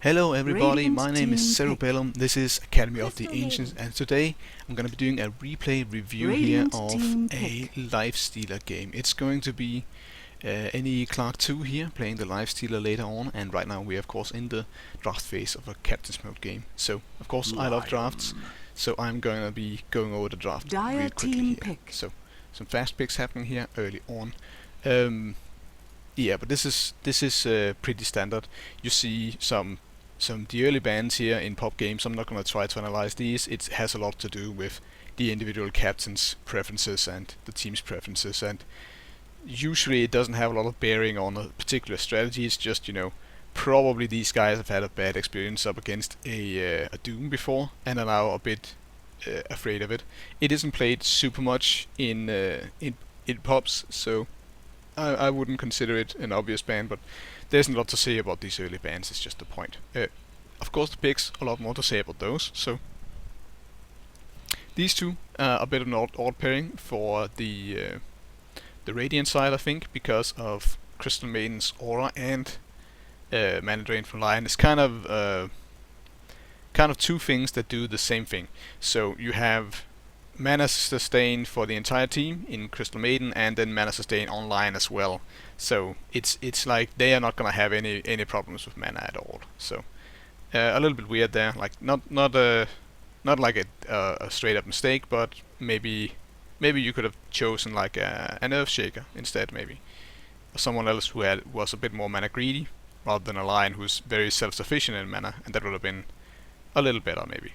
Hello everybody, Radiant my name is team Cerubellum, this is Academy of the Crystal Ancients, Maiden. and today I'm going to be doing a replay review here Radiant of team a pick. Lifestealer game. It's going to be any neclark2 here, playing the Lifestealer later on, and right now we are of course in the draft phase of a Captain's Mode game. So, of course, I love drafts, so I'm going to be going over the draft Dire real quickly team here. pick. So, some fast picks happening here early on. Yeah, but this is pretty standard. You see some the early bans here in pop games. I'm not going to try to analyze these. It has a lot to do with the individual captain's preferences and the team's preferences, and usually it doesn't have a lot of bearing on a particular strategy. It's just, probably these guys have had a bad experience up against a Doom before and are now a bit afraid of it. It isn't played super much in pops, so I wouldn't consider it an obvious ban, but there's a lot to say about these early bans, it's just the point. Of course the picks, a lot more to say about those, so these two are a bit of an odd pairing for the Radiant side, I think, because of Crystal Maiden's aura and Mana Drain from Lion. It's kind of two things that do the same thing. So you have Mana Sustain for the entire team in Crystal Maiden, and then Mana Sustain online as well. So it's like they are not gonna have any problems with mana at all. So a little bit weird there, like not like a straight up mistake, but maybe you could have chosen like an Earth Shaker instead, maybe, or someone else who was a bit more mana greedy, rather than a Lion who's very self-sufficient in mana, and that would have been a little better maybe.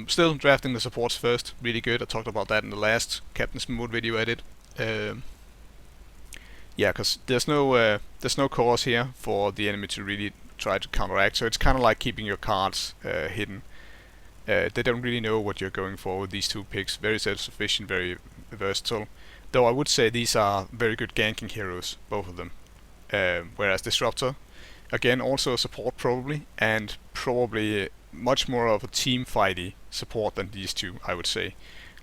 Still, drafting the supports first, really good. I talked about that in the last Captain's Mode video I did. Yeah, because there's no cause here for the enemy to really try to counteract, so it's kind of like keeping your cards hidden. They don't really know what you're going for with these two picks. Very self-sufficient, very versatile. Though I would say these are very good ganking heroes, both of them. Whereas Disruptor, again, also a support probably, and probably much more of a team fighty support than these two, I would say.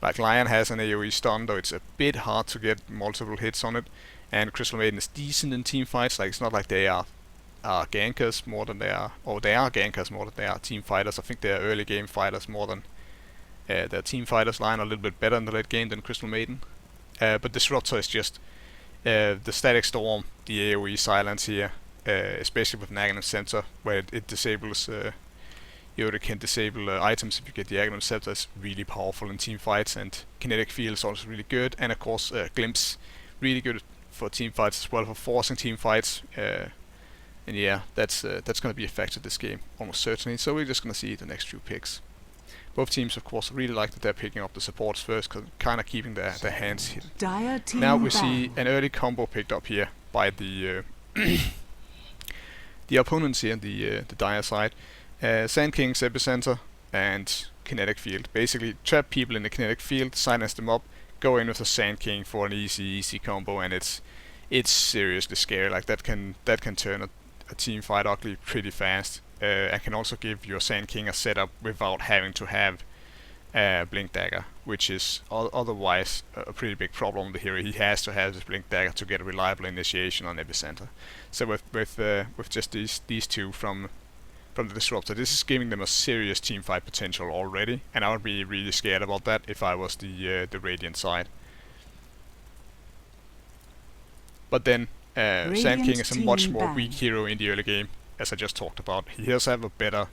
Like Lion has an AoE stun, though it's a bit hard to get multiple hits on it, and Crystal Maiden is decent in team fights. Like, it's not like they are gankers more than they are, or they are gankers more than they are team fighters. I think they are early game fighters more than their team fighters. Lion are a little bit better in the late game than Crystal Maiden. But Disruptor is just the Static Storm, the AoE silence here, especially with an Aghanim Center, where it disables Yoda can disable items if you get the Aghanim Scepter. Is really powerful in team fights, and Kinetic Field is also really good, and of course Glimpse, really good for team fights as well, for forcing team fights. And yeah, that's going to be a factor this game, almost certainly. So we're just going to see the next few picks. Both teams, of course, really like that they're picking up the supports first, kind of keeping their hands hidden. Dire team Now we see an early combo picked up here by the the opponents here, the Dire side. Sand King's Epicenter and Kinetic Field. Basically, trap people in the Kinetic Field, silence them up, go in with a Sand King for an easy combo, and it's seriously scary. Like that can turn a team fight ugly pretty fast. And can also give your Sand King a setup without having to have Blink Dagger, which is otherwise a pretty big problem. The hero, he has to have this Blink Dagger to get a reliable initiation on Epicenter. So with just these two from the Disruptor, this is giving them a serious teamfight potential already, and I would be really scared about that if I was the Radiant side. But then Sand King is a much more weak hero in the early game, as I just talked about. He does have a better...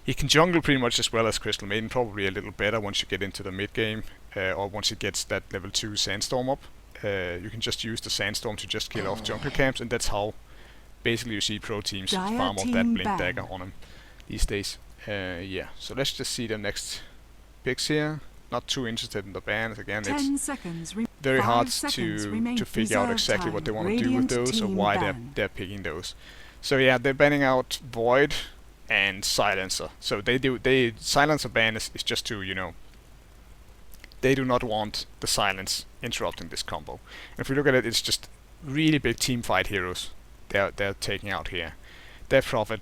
He can jungle pretty much as well as Crystal Maiden, probably a little better once you get into the mid game, or once it gets that level 2 Sandstorm up. You can just use the Sandstorm to just kill off jungle camps, and that's how basically you see pro teams farm off that Blink Dagger on him these days. Yeah, so let's just see the next picks here. Not too interested in the bans. Again, it's very hard to figure out exactly what they want to do with those, or why they're picking those. So yeah, they're banning out Void and Silencer. So Silencer ban is just to, they do not want the silence interrupting this combo. And if we look at it, it's just really big team fight heroes they're taking out here. Their Prophet,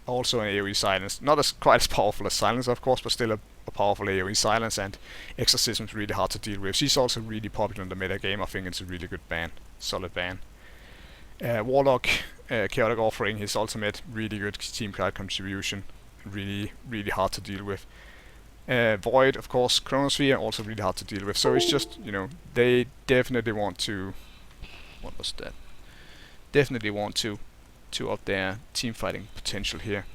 also an AoE silence, not quite as powerful as Silence of course, but still a powerful AoE silence, and Exorcism is really hard to deal with. She's also really popular in the meta game. I think it's a really good ban, solid ban. Warlock, Chaotic Offering, his ultimate, really good team card contribution, really hard to deal with. Void, of course, Chronosphere, also really hard to deal with. So it's just, they definitely want to, what was that? Definitely want to up their team fighting potential here.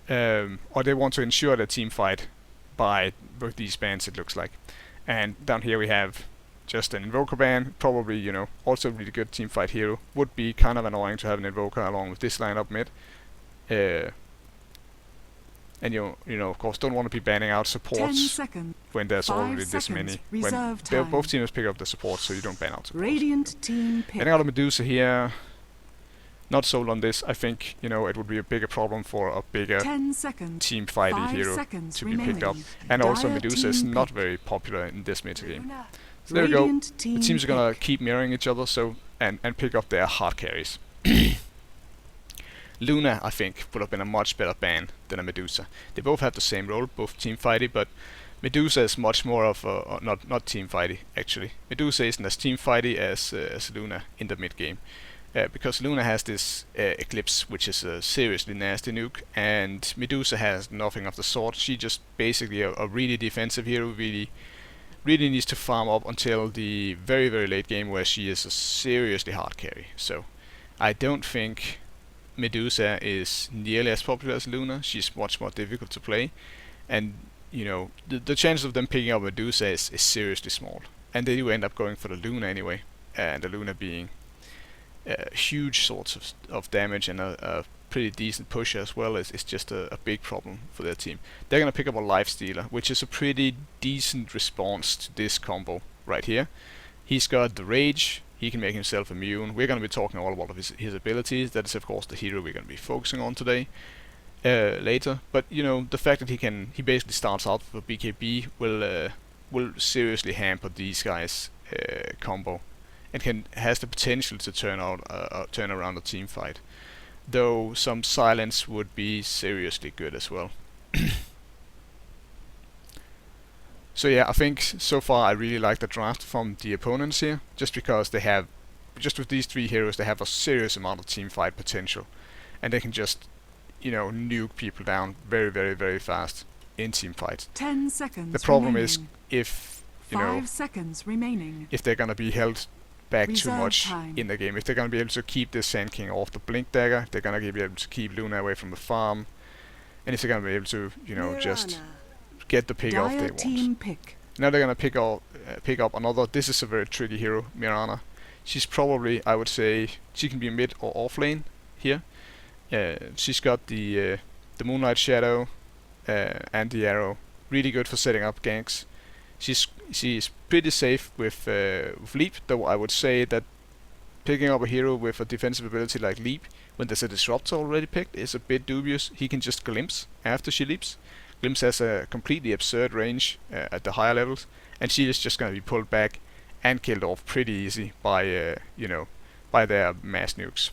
Or they want to ensure their team fight by both these bans, it looks like. And down here we have just an Invoker ban, probably, also really good team fight hero. Would be kind of annoying to have an Invoker along with this lineup mid. And you of course don't want to be banning out supports when there's already this many. When both teams pick up the support, so you don't ban out supports. Radiant team pick. Banning out a Medusa here, not sold on this. I think it would be a bigger problem for a bigger team fighty hero to be picked up. And also Medusa is not very popular in this meta game. So there we go. The teams are gonna keep mirroring each other, so and pick up their hard carries. Luna, I think, would have been a much better ban than a Medusa. They both have the same role, both team fighty, but Medusa is much more of a not team fighty actually. Medusa isn't as team fighty as Luna in the mid game, because Luna has this Eclipse, which is a seriously nasty nuke, and Medusa has nothing of the sort. She just basically a really defensive hero, really needs to farm up until the very late game where she is a seriously hard carry. So I don't think Medusa is nearly as popular as Luna. She's much more difficult to play, and the chance of them picking up Medusa is seriously small, and they do end up going for the Luna anyway, and the Luna being huge sorts of damage and a pretty decent pusher as well is just a big problem for their team. They're gonna pick up a Lifestealer, which is a pretty decent response to this combo right here. He's got the Rage. He can make himself immune. We're going to be talking all about his abilities. That is, of course, the hero we're going to be focusing on today, later. But the fact that he basically starts out for BKB will seriously hamper these guys' combo, and has the potential to turn around a team fight. Though some silence would be seriously good as well. So yeah, I think so far I really like the draft from the opponents here, just because they have, just with these three heroes, they have a serious amount of team fight potential, and they can just, nuke people down very fast in team fights. 10 seconds. The problem remaining. is if 5 seconds remaining. If they're gonna be held back Reserve too much time. in the game, if they're gonna be able to keep this Sand King off the Blink Dagger, if they're gonna be able to keep Luna away from the farm, and if they're gonna be able to, just get the pick off they want. Now they're gonna pick up another. This is a very tricky hero, Mirana. She's probably, I would say, she can be mid or off lane here. She's got the Moonlight Shadow and the Arrow, really good for setting up ganks. She's pretty safe with Leap, though I would say that picking up a hero with a defensive ability like Leap when there's a Disruptor already picked is a bit dubious. He can just glimpse after she leaps. Glimpse has a completely absurd range at the higher levels, and she is just going to be pulled back and killed off pretty easy by by their mass nukes.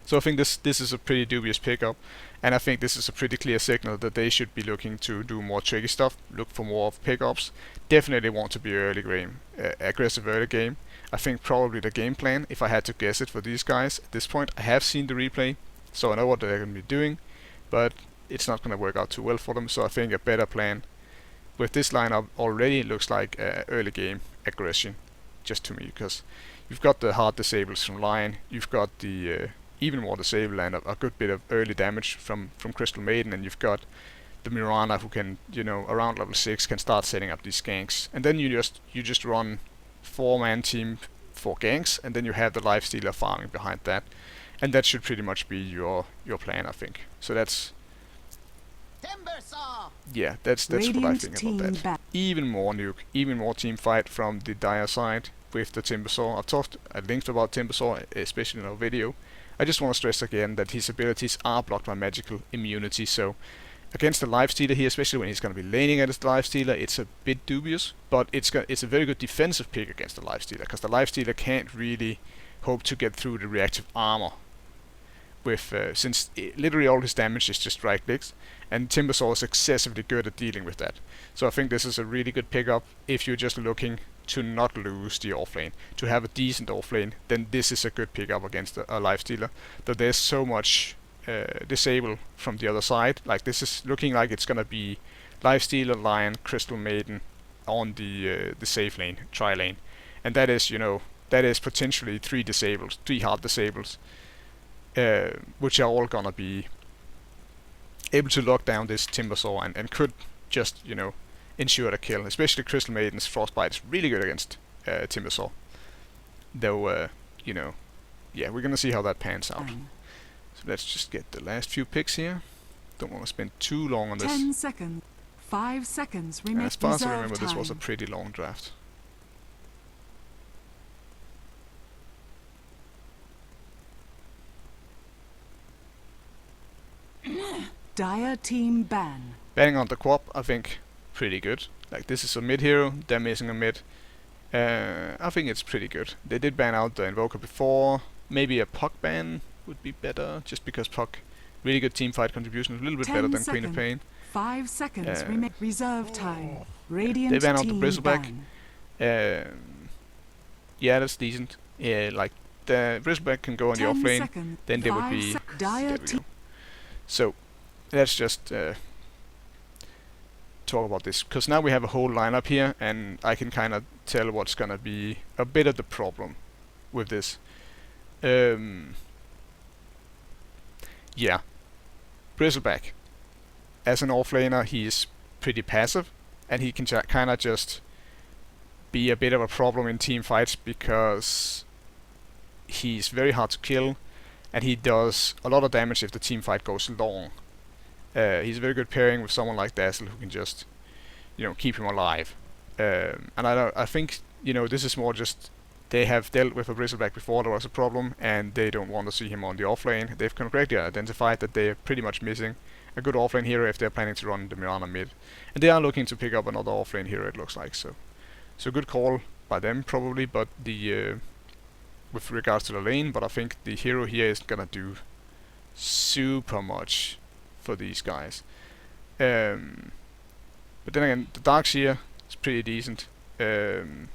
So I think this is a pretty dubious pickup, and I think this is a pretty clear signal that they should be looking to do more tricky stuff, look for more of pickups. Definitely want to be early game, aggressive early game. I think probably the game plan, if I had to guess it for these guys at this point, I have seen the replay, so I know what they're going to be doing, but it's not going to work out too well for them. So I think a better plan with this lineup already looks like early game aggression, just to me, because you've got the hard disables from Lion, you've got the even more disable and a good bit of early damage from Crystal Maiden, and you've got the Mirana who can, around level 6 can start setting up these ganks, and then you just run 4-man team for ganks, and then you have the Lifestealer farming behind that, and that should pretty much be your plan, I think. So that's that's what I think about that. Even more nuke, even more team fight from the Dire side with the Timbersaw. I've talked at length about Timbersaw, especially in our video. I just want to stress again that his abilities are blocked by magical immunity, so against the Lifestealer here, especially when he's going to be laning at his Lifestealer, it's a bit dubious, but it's a very good defensive pick against the Lifestealer, because the Lifestealer can't really hope to get through the reactive armor with since literally all his damage is just right clicks, and Timbersaw is excessively good at dealing with that. So I think this is a really good pickup if you're just looking to not lose the offlane, to have a decent offlane. Then this is a good pickup against a Lifestealer. Though there's so much disable from the other side. Like this is looking like it's gonna be Lifestealer, Lion, Crystal Maiden on the safe lane, tri lane, and that is, you know, that is potentially three hard disables, which are all gonna be able to lock down this Timbersaw and could just, you know, ensure the kill. Especially Crystal Maiden's Frostbite is really good against Timbersaw. Though, you know, yeah, we're gonna see how that pans out. So let's just get the last few picks here. Don't want to spend too long on this. 10 seconds. 5 seconds remain. As far as I remember, this was a pretty long draft. Dire team ban. Banning on the Quap, I think, pretty good. Like this is a mid hero, they're missing a mid. I think it's pretty good. They did ban out the Invoker before. Maybe a Puck ban would be better, just because Puck, really good team fight contribution, a little bit better than Queen of Pain. 5 seconds remain. Reserve time. Radiant they ban out the team Bristleback. ban. Yeah, that's decent. Yeah, like the Bristleback can go on the 10 offlane, seconds. then they would 5 be. Dire There we team. go. So let's just talk about this, because now we have a whole lineup here, and I can kind of tell what's gonna be a bit of the problem with this. Yeah, Bristleback. As an offlaner, he's pretty passive, and he can kind of just be a bit of a problem in team fights because he's very hard to kill, and he does a lot of damage if the team fight goes long. He's a very good pairing with someone like Dazzle, who can just, you know, keep him alive. And I think, you know, this is more just they have dealt with a Bristleback before there was a problem, and they don't want to see him on the offlane. They've correctly identified that they're pretty much missing a good offlane hero if they're planning to run the Mirana mid, and they are looking to pick up another offlane hero, it looks like. So good call by them probably, but the with regards to the lane, but I think the hero here is gonna do super much for these guys. But then again, the Darkseer is pretty decent. He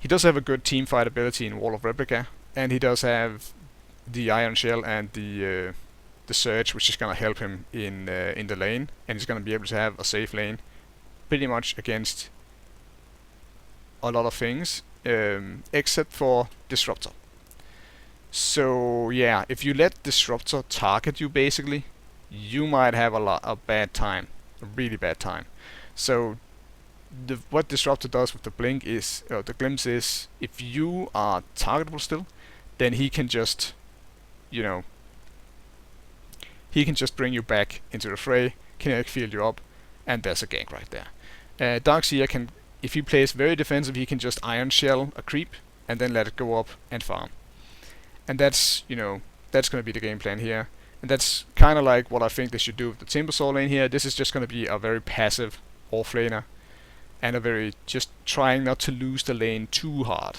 does have a good team fight ability in Wall of Replica, and he does have the Iron Shell and the Surge, which is gonna help him in the lane, and he's gonna be able to have a safe lane pretty much against a lot of things, except for Disruptor. So yeah, if you let Disruptor target you, basically, you might have a bad time, a really bad time. So what Disruptor does with the blink is, the glimpse is, if you are targetable still, then he can just, you know, he can just bring you back into the fray, kinetic field you up, and there's a gank right there. Darkseer can, if he plays very defensive, he can just Iron Shell a creep and then let it go up and farm. And that's, you know, that's going to be the game plan here. And that's kind of like what I think they should do with the Timbersaw lane here. This is just going to be a very passive offlaner, and a very just trying not to lose the lane too hard.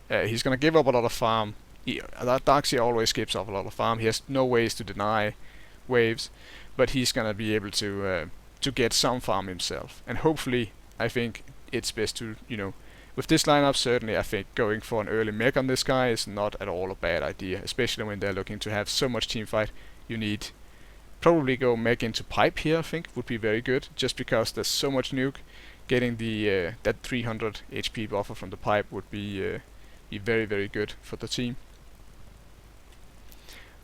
He's going to give up a lot of farm. Darkseer always gives up a lot of farm. He has no ways to deny waves, but he's going to be able to get some farm himself. And hopefully, I think it's best to, you know, with this lineup, certainly I think going for an early mech on this guy is not at all a bad idea, especially when they're looking to have so much team fight. You need probably go mech into pipe here, I think would be very good, just because there's so much nuke. Getting the that 300 HP buffer from the pipe would be very, very good for the team.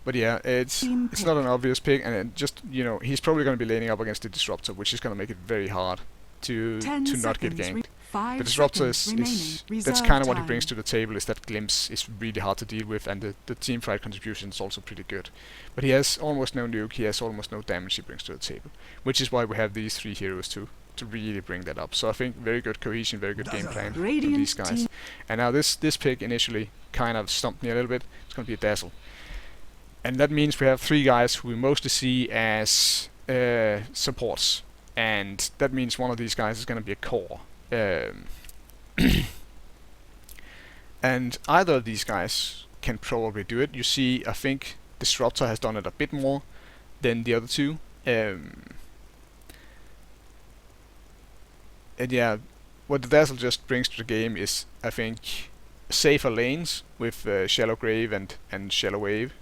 But yeah, it's not an obvious pick, and it just, you know, he's probably going to be laning up against the Disruptor, which is going to make it very hard to not get ganked. The Disruptor is that's kind of what he brings to the table, is that glimpse is really hard to deal with, and the team fight contribution is also pretty good. But he has almost no nuke, he has almost no damage he brings to the table, which is why we have these three heroes to really bring that up. So I think very good cohesion, very good game plan from these guys. And now this pick initially kind of stumped me a little bit. It's going to be a Dazzle. And that means we have three guys who we mostly see as supports. And that means one of these guys is going to be a core. And either of these guys can probably do it. You see, I think Disruptor has done it a bit more than the other two. And yeah, what the Dazzle just brings to the game is, I think, safer lanes with Shallow Grave and Shallow Wave.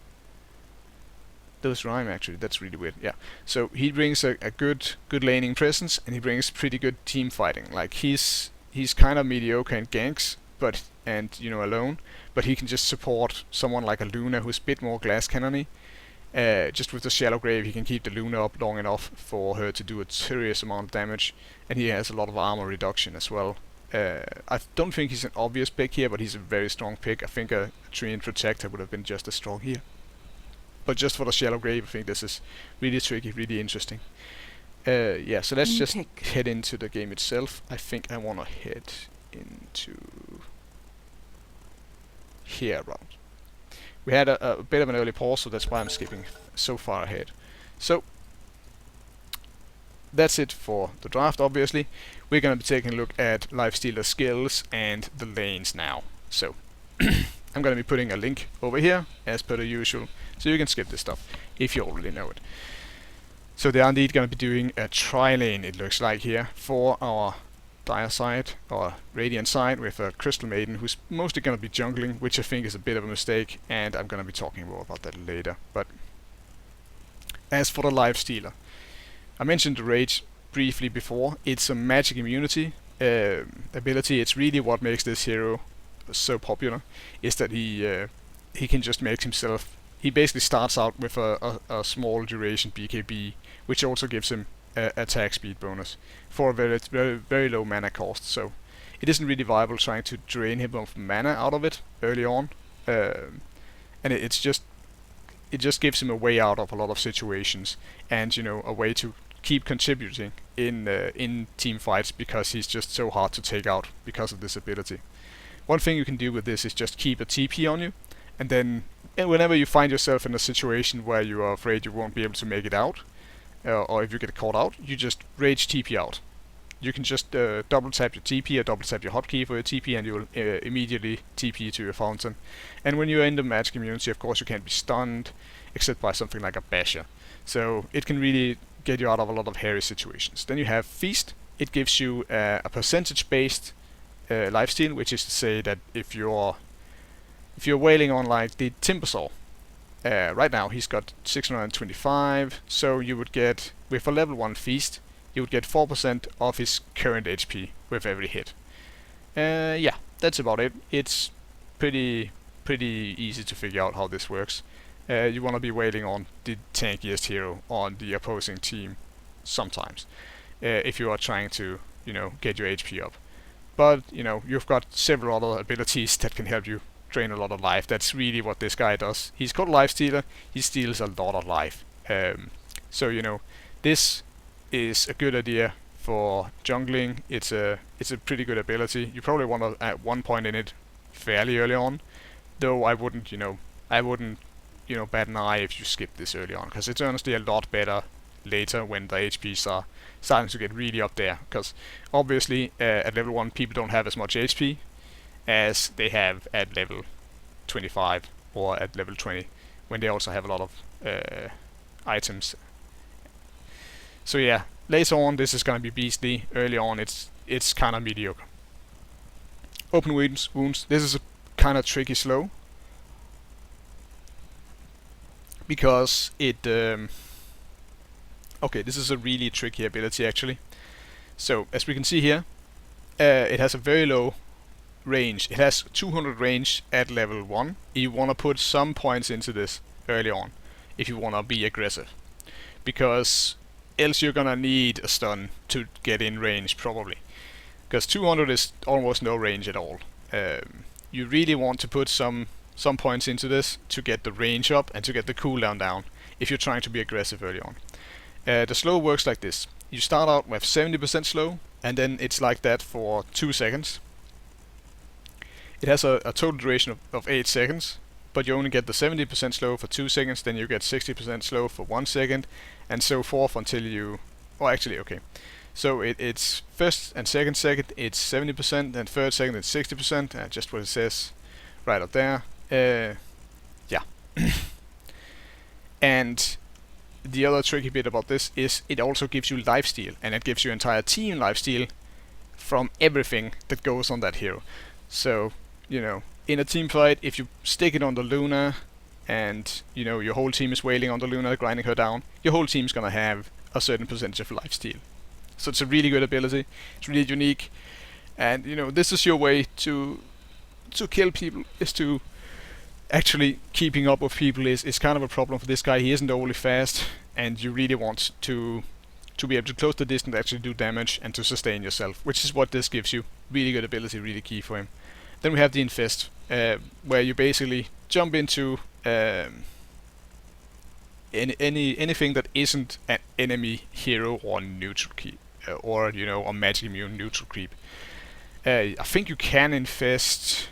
Those rhyme actually, that's really weird. Yeah, so he brings a good laning presence, and he brings pretty good team fighting. Like he's kind of mediocre in ganks, and alone, but he can just support someone like a Luna who's a bit more glass cannony. Just with the Shallow Grave, he can keep the Luna up long enough for her to do a serious amount of damage, and he has a lot of armor reduction as well. I don't think he's an obvious pick here, but he's a very strong pick. I think a Treant Protector would have been just as strong here. But just for the Shallow Grave, I think this is really tricky, really interesting. Yeah, so let's just head into the game itself. I think I want to head into here around. We had a bit of an early pause, so that's why I'm skipping so far ahead. So that's it for the draft, obviously. We're going to be taking a look at Lifestealer skills and the lanes now. So I'm going to be putting a link over here, as per the usual, so you can skip this stuff if you already know it. So they are indeed going to be doing a tri-lane, it looks like here, for our Dire side, or Radiant side, with a Crystal Maiden, who's mostly going to be jungling, which I think is a bit of a mistake, and I'm going to be talking more about that later. But as for the Lifestealer, I mentioned the Rage briefly before. It's a magic immunity ability. It's really what makes this hero so popular, is that he can just make himself. He basically starts out with a small duration BKB, which also gives him attack speed bonus for a very low mana cost. So it isn't really viable trying to drain him of mana out of it early on, and it just gives him a way out of a lot of situations, and a way to keep contributing in team fights, because he's just so hard to take out because of this ability. One thing you can do with this is just keep a TP on you, and then whenever you find yourself in a situation where you are afraid you won't be able to make it out, or if you get caught out, you just rage TP out. You can just double tap your TP or double tap your hotkey for your TP, and you will immediately TP to your fountain. And when you're in the magic immunity, of course, you can't be stunned, except by something like a basher. So it can really get you out of a lot of hairy situations. Then you have Feast. It gives you a percentage-based lifesteal, which is to say that if you're wailing on like the Timbersaw, right now he's got 625, so you would get, with a level 1 Feast, you would get 4% of his current HP with every hit. Yeah, that's about it. It's pretty easy to figure out how this works. You want to be wailing on the tankiest hero on the opposing team sometimes, if you are trying to, get your HP up. But, you've got several other abilities that can help you drain a lot of life. That's really what this guy does. He's called Lifestealer. He steals a lot of life. So, this is a good idea for jungling. It's a pretty good ability. You probably want to at one point in it fairly early on, though I wouldn't bat an eye if you skip this early on, because it's honestly a lot better later when the HPs are starting to get really up there, because obviously at level 1 people don't have as much HP as they have at level 25 or at level 20, when they also have a lot of items. So yeah, later on this is gonna be beastly. Early on it's kind of mediocre. Open wounds. This is a kind of tricky slow, because it okay, this is a really tricky ability actually. So as we can see here, it has a very low range. It has 200 range at level 1. You want to put some points into this early on if you want to be aggressive, because else you're gonna need a stun to get in range probably, because 200 is almost no range at all. You really want to put some points into this to get the range up and to get the cooldown down if you're trying to be aggressive early on. The slow works like this. You start out with 70% slow, and then it's like that for 2 seconds. It has a total duration of 8 seconds, but you only get the 70% slow for 2 seconds, then you get 60% slow for 1 second, and so forth until you... Oh, actually, okay. So it's first and second it's 70%, and third second it's 60%, just what it says right up there. yeah. And the other tricky bit about this is it also gives you lifesteal, and it gives your entire team lifesteal from everything that goes on that hero. So, you know, in a team fight, if you stick it on the Luna, and you know your whole team is wailing on the Luna, grinding her down, your whole team's gonna have a certain percentage of lifesteal. So it's a really good ability. It's really unique, and you know this is your way to kill people. Is to actually keeping up with people is kind of a problem for this guy. He isn't overly fast, and you really want to be able to close the distance, actually do damage, and to sustain yourself, which is what this gives you. Really good ability, really key for him. Then we have the Infest, where you basically jump into anything that isn't an enemy hero or neutral creep, or you know, a magic immune neutral creep. I think you can infest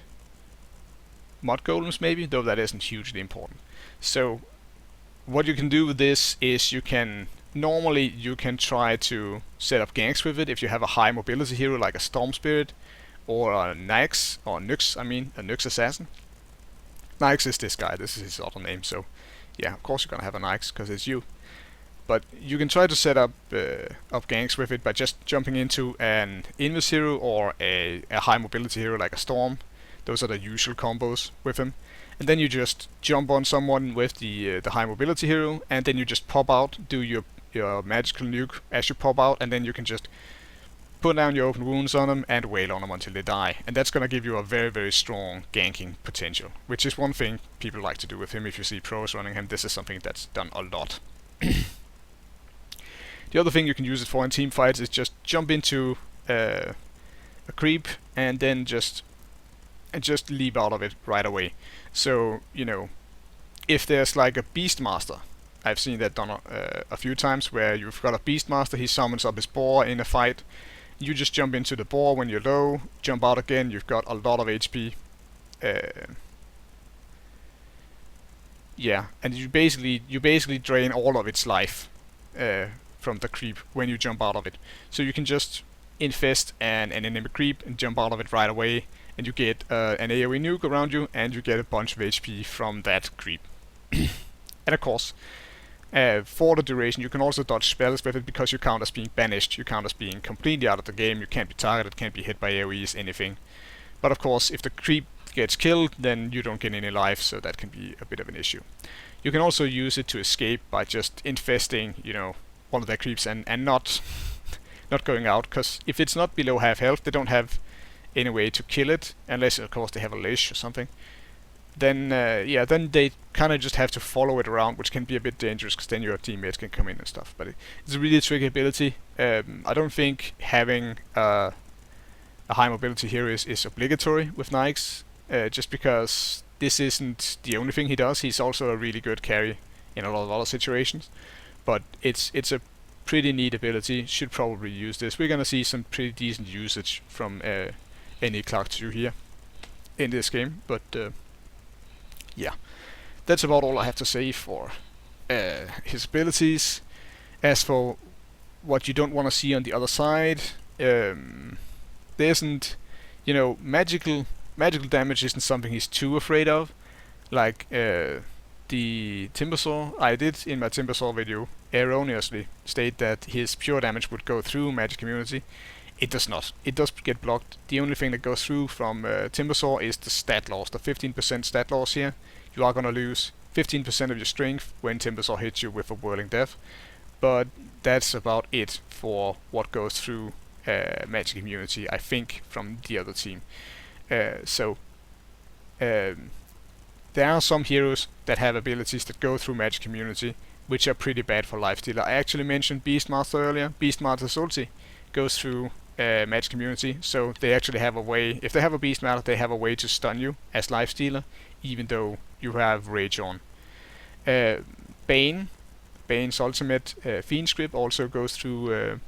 mod golems maybe, though that isn't hugely important. So what you can do with this is you can try to set up ganks with it if you have a high mobility hero like a Storm Spirit or a Nyx, or Nyx, I mean, a Nyx assassin. Nyx is this guy, this is his other name, so yeah, of course you're gonna have a Nyx because it's you. But you can try to set up ganks with it by just jumping into an Invis hero or a high mobility hero like a Storm. Those are the usual combos with him. And then you just jump on someone with the high mobility hero, and then you just pop out, do your magical nuke as you pop out, and then you can just put down your open wounds on them and wail on them until they die. And that's gonna give you a very, very strong ganking potential, which is one thing people like to do with him. If you see pros running him, this is something that's done a lot. The other thing you can use it for in team fights is just jump into a creep and then just leap out of it right away. So, you know, if there's like a Beastmaster, I've seen that done a few times, where you've got a Beastmaster, he summons up his boar in a fight, you just jump into the boar when you're low, jump out again, you've got a lot of HP. Yeah, and you basically drain all of its life from the creep when you jump out of it. So you can just infest an enemy creep and jump out of it right away, and you get an AoE nuke around you, and you get a bunch of HP from that creep. And of course, for the duration, you can also dodge spells with it because you count as being banished, you count as being completely out of the game, you can't be targeted, can't be hit by AoEs, anything. But of course, if the creep gets killed, then you don't get any life, so that can be a bit of an issue. You can also use it to escape by just infesting, you know, one of their creeps and not going out, because if it's not below half health, they don't have any way to kill it, unless of course they have a leash or something. Then then they kind of just have to follow it around, which can be a bit dangerous because then your teammates can come in and stuff. But it's a really tricky ability. I don't think having a high mobility hero is obligatory with Nyx, just because this isn't the only thing he does. He's also a really good carry in a lot of other situations. But it's a pretty neat ability. Should probably use this. We're gonna see some pretty decent usage from neclark2 here in this game. But yeah, that's about all I have to say for his abilities. As for what you don't want to see on the other side, there isn't, you know, magical damage isn't something he's too afraid of. Like the Timbersaw, I did in my Timbersaw video erroneously state that his pure damage would go through magic immunity. It does not. It does get blocked. The only thing that goes through from Timbersaw is the stat loss, the 15% stat loss here. You are gonna lose 15% of your strength when Timbersaw hits you with a Whirling Death. But that's about it for what goes through magic immunity, I think, from the other team. There are some heroes that have abilities that go through magic immunity, which are pretty bad for Lifestealer. I actually mentioned Beastmaster earlier. Beastmaster's ulti goes through magic immunity, so they actually have a way, if they have a Beastmaster, they have a way to stun you as Lifestealer, even though you have Rage on. Bane's ultimate Fiend Script also goes through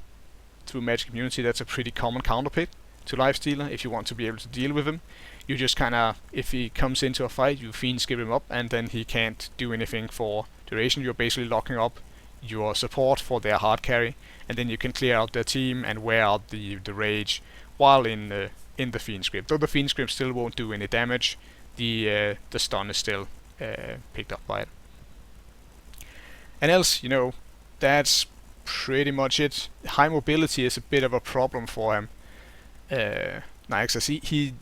magic immunity. That's a pretty common counterpick to Lifestealer if you want to be able to deal with him. You just kinda, if he comes into a fight, you Fiend Skip him up, and then he can't do anything for duration. You're basically locking up your support for their hard carry, and then you can clear out their team and wear out the rage while in the Fiend Script. Though the Fiend Script still won't do any damage, the stun is still picked up by it. And else, you know, that's pretty much it. High mobility is a bit of a problem for him. Nixus,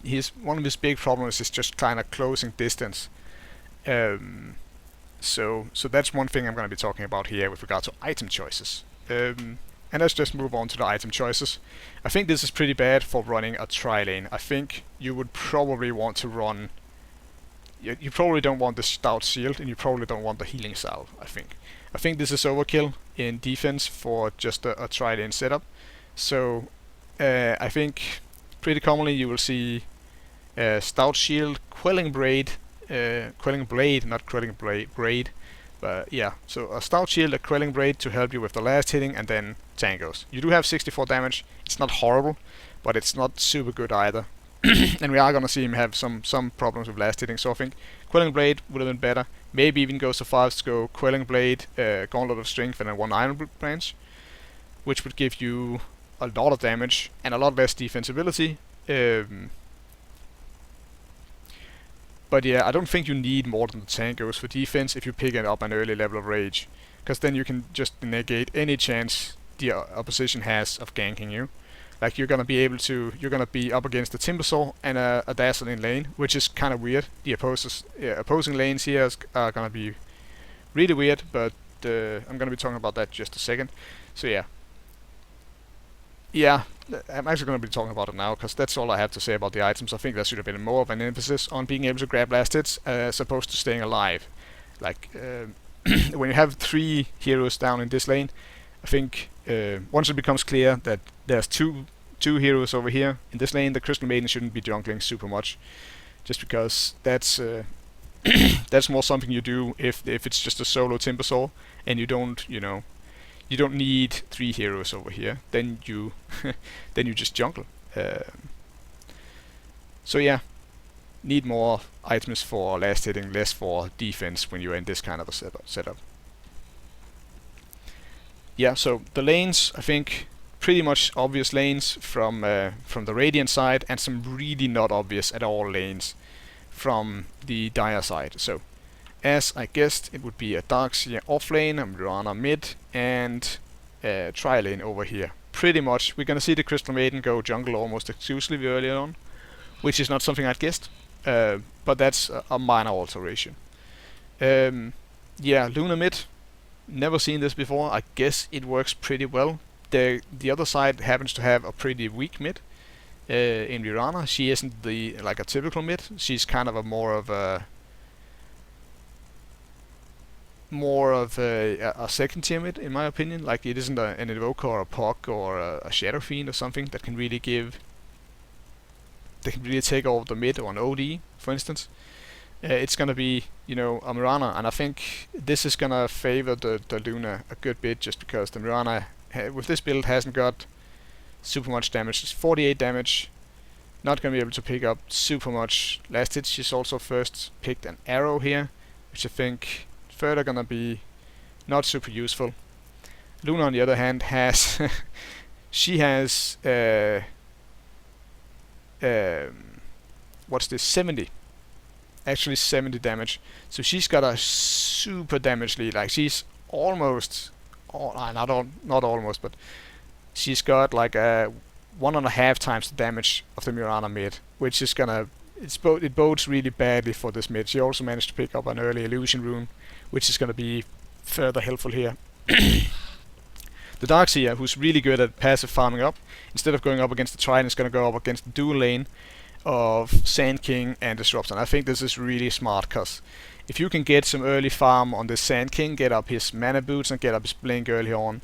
he's one of his big problems is just kind of closing distance. So that's one thing I'm going to be talking about here with regard to item choices. And let's just move on to the item choices. I think this is pretty bad for running a tri-lane. I think you would probably want to run... You probably don't want the stout shield, and you probably don't want the healing salve, I think this is overkill in defense for just a tri-lane setup. So I think pretty commonly you will see stout shield, quelling blade, not quelling braid, but yeah. So a stout shield, a quelling blade to help you with the last hitting, and then tangos. You do have 64 damage. It's not horrible, but it's not super good either. And we are gonna see him have some problems with last hitting. So I think quelling blade would have been better. Maybe even go so far as to go quelling blade, gauntlet of strength, and then 1 iron branch, which would give you a lot of damage and a lot less defensibility. But yeah, I don't think you need more than the tangos for defense if you pick it up an early level of rage, because then you can just negate any chance the opposition has of ganking you. Like you're gonna be up against the Timbersaw and a Dazzle in lane, which is kind of weird. The opposing lanes here are gonna be really weird, but I'm gonna be talking about that in just a second. So yeah, I'm actually gonna be talking about it now, because that's all I have to say about the items. I think there should have been more of an emphasis on being able to grab last hits as opposed to staying alive. Like when you have 3 heroes down in this lane, I think once it becomes clear that there's two heroes over here in this lane, the Crystal Maiden shouldn't be jungling super much, just because that's that's more something you do if it's just a solo Timbersaw and you don't need 3 heroes over here. Then you just jungle. So yeah, need more items for last hitting, less for defense when you're in this kind of a setup. Yeah, so the lanes, I think pretty much obvious lanes from the Radiant side, and some really not obvious at all lanes from the Dire side. So as I guessed, it would be a Darkseer off lane, a Mirana mid, and a tri-lane over here. Pretty much, we're gonna see the Crystal Maiden go jungle almost exclusively early on, which is not something I'd guessed, but that's a minor alteration. Yeah, Luna mid. Never seen this before. I guess it works pretty well. The other side happens to have a pretty weak mid in Mirana. She isn't like a typical mid. She's kind of a more of a second tier mid, in my opinion. Like it isn't an Invoker or a Puck or a Shadow Fiend or something that can really take over the mid or an OD, for instance. It's gonna be, a Mirana, and I think this is gonna favor the Luna a good bit, just because the Mirana with this build hasn't got super much damage. It's 48 damage, not gonna be able to pick up super much last hit. She's also first picked an arrow here, which I think further gonna be not super useful. Luna on the other hand has she has what's this, 70 damage. So she's got a super damage lead. Like she's almost, not almost, but she's got like 1.5 times the damage of the Mirana mid, which is gonna, it bodes really badly for this mid. She also managed to pick up an early illusion rune, which is gonna be further helpful here. The Darkseer, who's really good at passive farming up, instead of going up against the Trident, is gonna go up against the dual lane of Sand King and Disruptor. And I think this is really smart, because if you can get some early farm on the Sand King, get up his mana boots and get up his blink early on,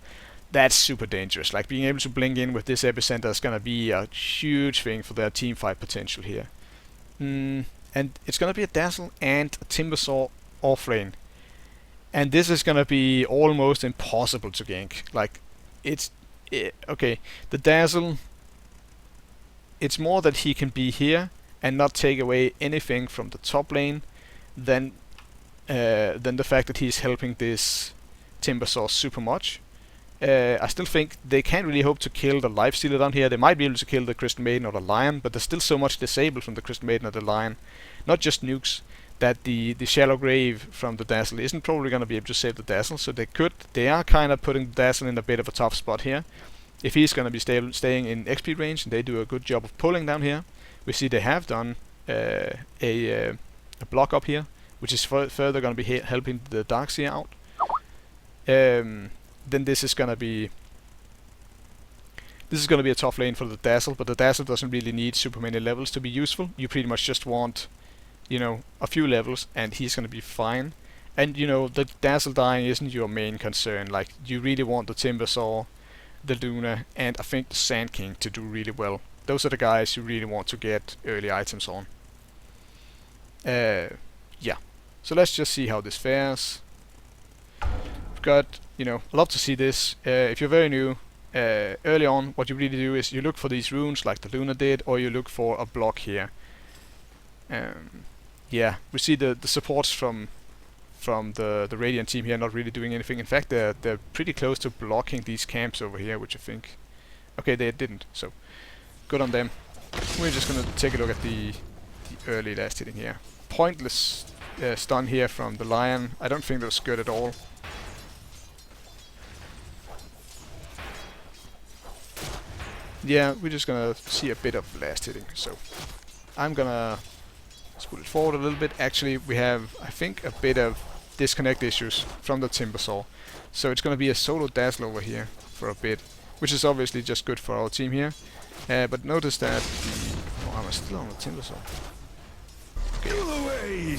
that's super dangerous. Like being able to blink in with this epicenter is gonna be a huge thing for their team fight potential here. And it's gonna be a Dazzle and a Timbersaw off lane, and this is gonna be almost impossible to gank. Like okay, the Dazzle, it's more that he can be here and not take away anything from the top lane than the fact that he's helping this Timbersaw super much. I still think they can't really hope to kill the Lifestealer down here. They might be able to kill the Crystal Maiden or the Lion, but there's still so much disabled from the Crystal Maiden or the Lion. Not just nukes, that the shallow grave from the Dazzle isn't probably going to be able to save the Dazzle, so they are kind of putting the Dazzle in a bit of a tough spot here. If he's going to be staying in XP range, and they do a good job of pulling down here, we see they have done a block up here, which is further going to be helping the Darkseer out. Then this is going to be a tough lane for the Dazzle, but the Dazzle doesn't really need super many levels to be useful. You pretty much just want, you know, a few levels, and he's going to be fine. And you know, the Dazzle dying isn't your main concern. Like, you really want the Timbersaw, the Luna, and I think the Sand King to do really well. Those are the guys you really want to get early items on. Yeah. So let's just see how this fares. We've got, you know, I love to see this. If you're very new, early on, what you really do is you look for these runes like the Luna did, or you look for a block here. Yeah, we see the supports from the Radiant team here not really doing anything. In fact, they're pretty close to blocking these camps over here, which I think, okay, they didn't, so good on them. We're just gonna take a look at the early last hitting here. Pointless stun here from the Lion. I don't think that was good at all. Yeah, we're just gonna see a bit of last hitting, so I'm gonna spool it forward a little bit. Actually, we have, I think, a bit of disconnect issues from the Timbersaw, so it's gonna be a solo Dazzle over here for a bit, which is obviously just good for our team here. But notice that oh, I'm still on the Timbersaw. Okay.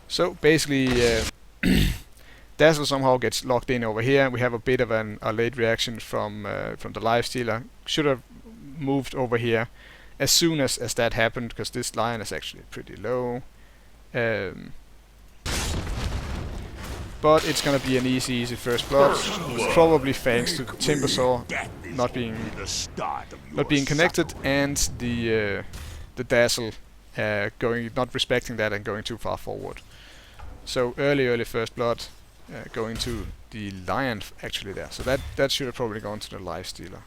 So basically, Dazzle somehow gets locked in over here. We have a bit of a late reaction from the Lifestealer. Should have moved over here as soon as that happened, because this Lion is actually pretty low. But it's gonna be an easy first blood, probably thanks to Timbersaw not being connected, and the Dazzle not respecting that and going too far forward. So early first blood going to the Lion actually there. So that should have probably gone to the Lifestealer.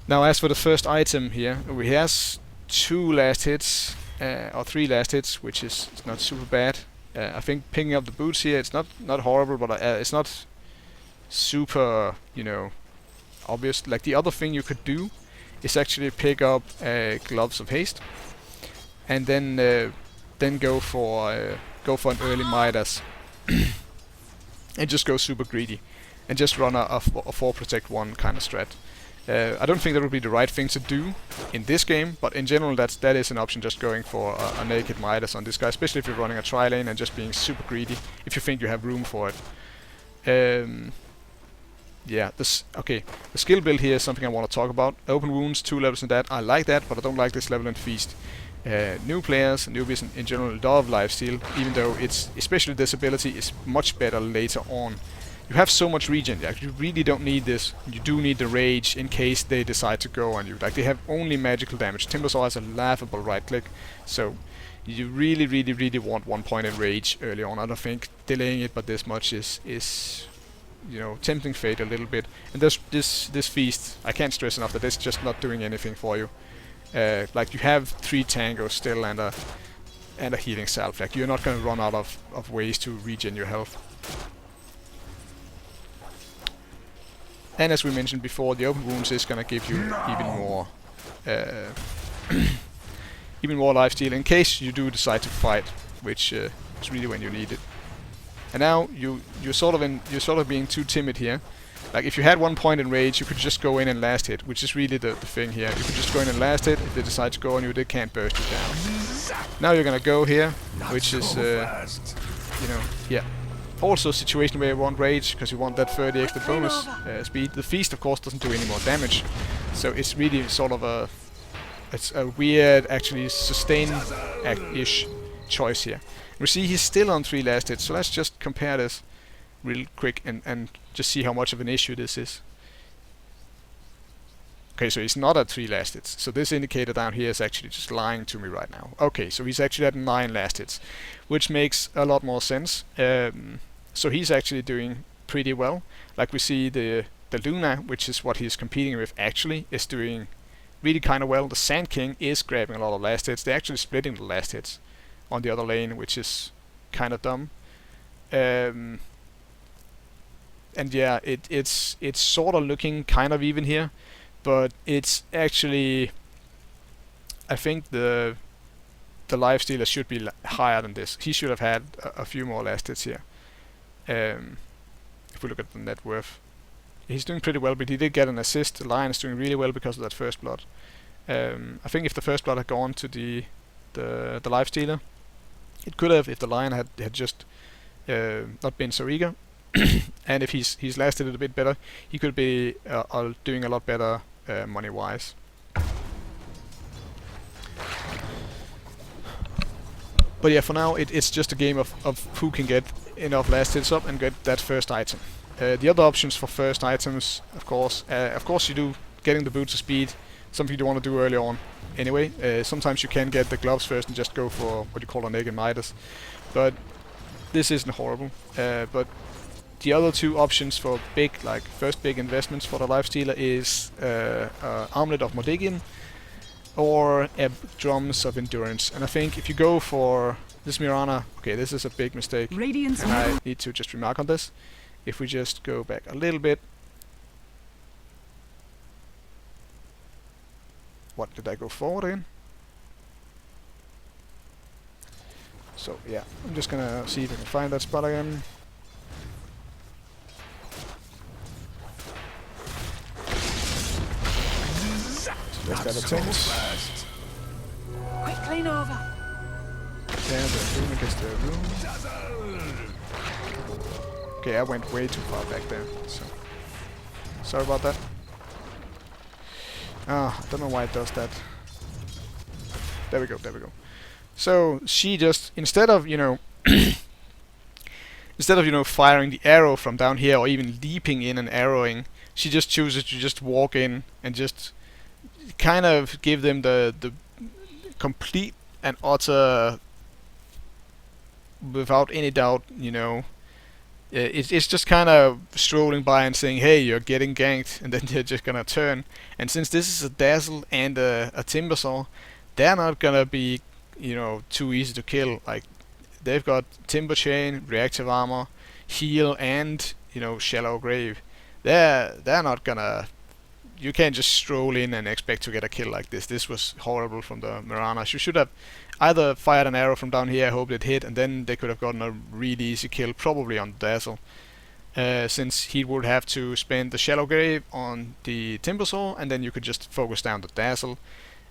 Now, as for the first item here, we has 2 last hits or 3 last hits, which is not super bad. I think picking up the boots here, it's not horrible, but it's not super, you know, obvious. Like, the other thing you could do is actually pick up gloves of haste, and then go for an early Midas, and just go super greedy, and just run a 4 protect 1 kind of strat. I don't think that would be the right thing to do in this game, but in general that is an option, just going for a naked Midas on this guy, especially if you're running a tri-lane and just being super greedy, if you think you have room for it. Yeah, okay, the skill build here is something I want to talk about. Open wounds, 2 levels in that, I like that, but I don't like this level in Feast. New players, newbies in general, love lifesteal, even though it's, especially this ability, is much better later on. You have so much regen, like, you really don't need this. You do need the rage in case they decide to go on you. Like, they have only magical damage. Timbersaw has a laughable right click, so you really want 1 point in rage early on. I don't think delaying it by this much is you know, tempting fate a little bit. And this feast, I can't stress enough that it's just not doing anything for you. Like, you have 3 tangos still and a healing salve. Like, you're not going to run out of ways to regen your health. And as we mentioned before, the open wounds is gonna give you even more lifesteal in case you do decide to fight, which is really when you need it. And now you're sort of being too timid here. Like, if you had 1 point in rage, you could just go in and last hit, which is really the thing here. You could just go in and last hit. If they decide to go on you, they can't burst you down. Now you're gonna go here, which is you know, yeah. Also a situation where you want rage, because you want that 30 extra bonus speed. The feast, of course, doesn't do any more damage, so it's really sort of a weird, actually sustain-ish choice here. We see he's still on 3 last hits, so let's just compare this real quick and just see how much of an issue this is. Okay, so he's not at 3 last hits, so this indicator down here is actually just lying to me right now. Okay, so he's actually at 9 last hits, which makes a lot more sense. So he's actually doing pretty well. Like, we see the Luna, which is what he's competing with, actually is doing really kind of well. The Sand King is grabbing a lot of last hits. They're actually splitting the last hits on the other lane, which is kind of dumb. And yeah, it's sort of looking kind of even here, but it's actually, I think the Lifestealer should be higher than this. He should have had a few more last hits here. If we look at the net worth, he's doing pretty well, but he did get an assist. The Lion is doing really well because of that first blood. I think if the first blood had gone to the Lifestealer, it could have, if the Lion had just not been so eager. And if he's lasted it a bit better, he could be doing a lot better money-wise. But yeah, for now it's just a game of who can get enough last hits up and get that first item. The other options for first items, of course you do getting the boots of speed, something you want to do early on. Anyway, sometimes you can get the gloves first and just go for what you call a naked Midas, but this isn't horrible. But the other two options for first big investments for the Lifestealer is Armlet of Mordegian or Drums of Endurance. And I think if you go for this Mirana, okay, this is a big mistake, Radiance and I need to just remark on this. If we just go back a little bit. What, did I go forward again? So yeah, I'm just gonna see if I can find that spot again. Let's have a tank. quick clean over. Yeah, the room against the room. Okay, I went way too far back there, so sorry about that. I don't know why it does that. There we go, there we go. So she just, instead of firing the arrow from down here or even leaping in and arrowing, she just chooses to just walk in and just kind of give them the complete and utter, without any doubt, it's just kind of strolling by and saying, hey, you're getting ganked, and then they're just gonna turn. And since this is a Dazzle and a Timbersaw, they're not gonna be, too easy to kill. Like, they've got Timber Chain, Reactive Armor, Heal, and, Shallow Grave. They're not gonna... You can't just stroll in and expect to get a kill like this. This was horrible from the Mirana. She should have either fired an arrow from down here, I hope it hit, and then they could have gotten a really easy kill, probably on the Dazzle. Since he would have to spend the Shallow Grave on the Timbersaw, and then you could just focus down the Dazzle.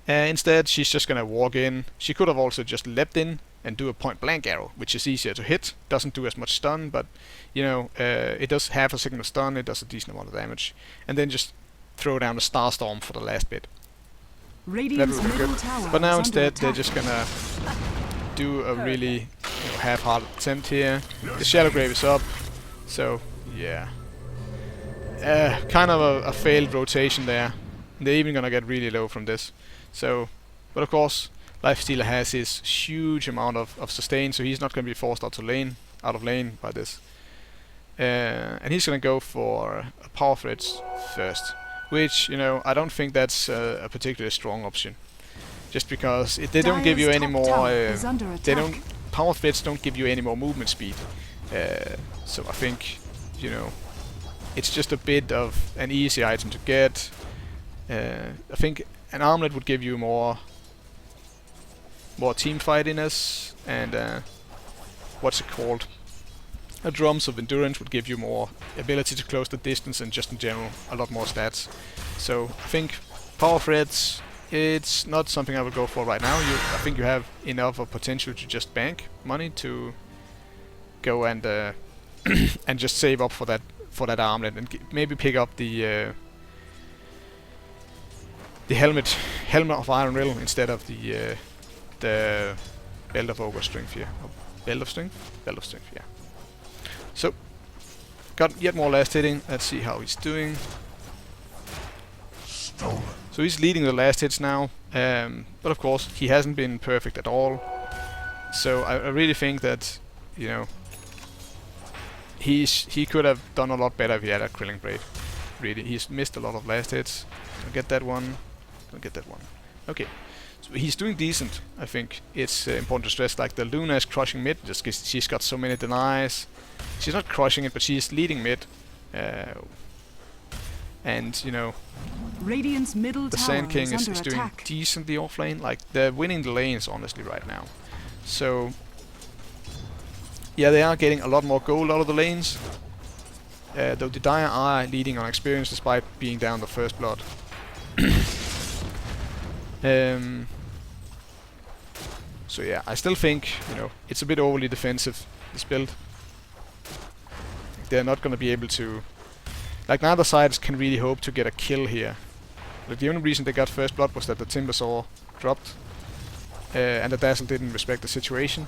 Instead, she's just gonna walk in. She could have also just leapt in and do a point blank arrow, which is easier to hit. Doesn't do as much stun, but it does half a second of stun, it does a decent amount of damage. And then just throw down a Starstorm for the last bit. Radiant's That would be middle good. tower But now is under instead they're attack. just gonna do a really half-hearted attempt here. The Shadow Grave is up, so yeah. Kind of a failed rotation there. They're even gonna get really low from this. So, but of course, Lifestealer has his huge amount of sustain, so he's not gonna be forced out of lane by this. And he's gonna go for a Power Threads first, which I don't think that's a particularly strong option, just because they don't give you Dire's any top more. tower is under They attack. don't. Power Threads don't give you any more movement speed. So I think it's just a bit of an easy item to get. I think an Armlet would give you more team fightiness, and what's it called? A Drums of Endurance would give you more ability to close the distance and just in general a lot more stats. So I think Power Threads, it's not something I would go for right now. I think you have enough of potential to just bank money to go and and just save up for that Armlet and maybe pick up the helmet of Iron Will instead of the Belt of Ogre Strength here. Belt of Strength, yeah. So, got yet more last hitting. Let's see how he's doing. So he's leading the last hits now, but of course he hasn't been perfect at all. So I really think that he could have done a lot better if he had a Krilling Blade. Really, he's missed a lot of last hits. I'll get that one. don't get that one. Okay, so he's doing decent. I think it's important to stress. Like the Luna is crushing mid, just 'cause she's got so many denies. She's not crushing it, but she's leading mid. And you know, Radiant's middle the tower Sand King is is under doing attack. decently off lane. Like they're winning the lanes honestly right now. So yeah, they are getting a lot more gold out of the lanes. Though the Dire are leading on experience despite being down the first blood. So yeah, I still think, you know, it's a bit overly defensive, this build. They're not gonna be able to... Like, neither sides can really hope to get a kill here. Like, the only reason they got first blood was that the Timbersaw dropped. And the Dazzle didn't respect the situation.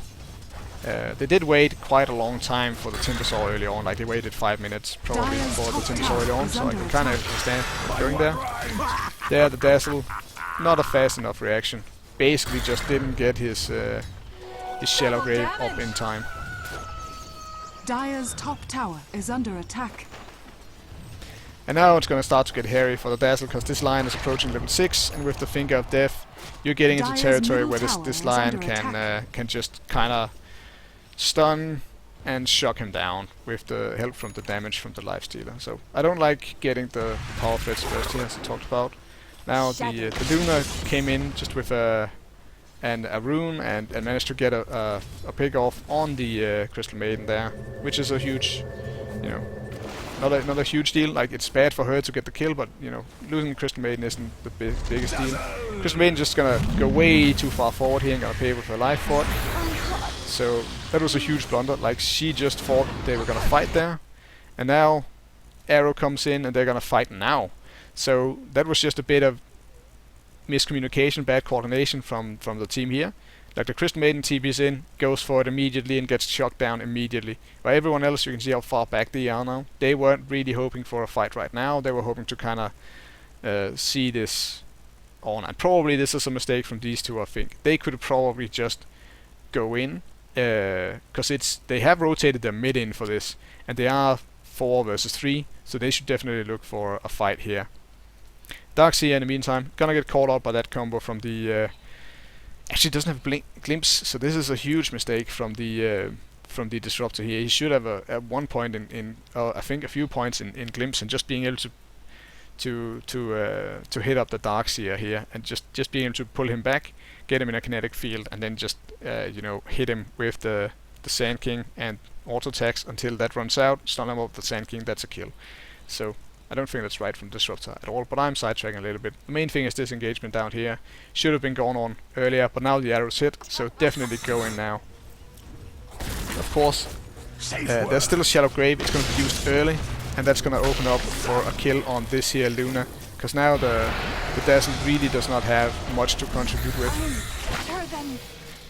They did wait quite a long time for the Timbersaw early on, like they waited 5 minutes probably for the Timbersaw early on, so I can kind of understand what's going there. There, the Dazzle, not a fast enough reaction. Basically just didn't get his Shallow Grave up in time. Dire's top tower is under attack. And now it's gonna start to get hairy for the Dazzle, because this line is approaching level 6, and with the Finger of Death, you're getting into Dire's territory where middle this tower is line under can just kinda stun and shock him down with the help from the damage from the Lifestealer. So I don't like getting the power threats first here, as I talked about. Now the Luna came in just with a rune and managed to get a pick off on the Crystal Maiden there, which is a huge, you know, not a huge deal. Like, it's bad for her to get the kill, but you know, losing the Crystal Maiden isn't the biggest deal. Crystal Maiden just gonna go way too far forward here and gonna pay with her life for it. So that was a huge blunder. Like, she just thought they were gonna fight there, and now Arrow comes in and they're gonna fight now. So that was just a bit of miscommunication, bad coordination from the team here. Like, the Crystal Maiden TPs in, goes for it immediately and gets shocked down immediately. While everyone else, you can see how far back they are now. They weren't really hoping for a fight right now. They were hoping to kind of see this on. And probably this is a mistake from these two, I think. They could probably just go in, because they have rotated their mid in for this, and they are 4 versus 3, so they should definitely look for a fight here. Darkseer in the meantime gonna get caught out by that combo from the actually doesn't have glimpse, so this is a huge mistake from the disruptor here. He should have at one point in I think a few points in glimpse, and just being able to hit up the Darkseer here, and just being able to pull him back, get him in a kinetic field, and then just you know, hit him with the Sand King and auto attacks until that runs out, stun him up with the Sand King. That's a kill. So I don't think that's right from Disruptor at all, but I'm sidetracking a little bit. The main thing is this engagement down here. Should have been gone on earlier, but now the arrows hit, so definitely go in now. Of course, there's still a Shallow Grave. It's going to be used early, and that's going to open up for a kill on this here Luna, because now the Dazzle really does not have much to contribute with.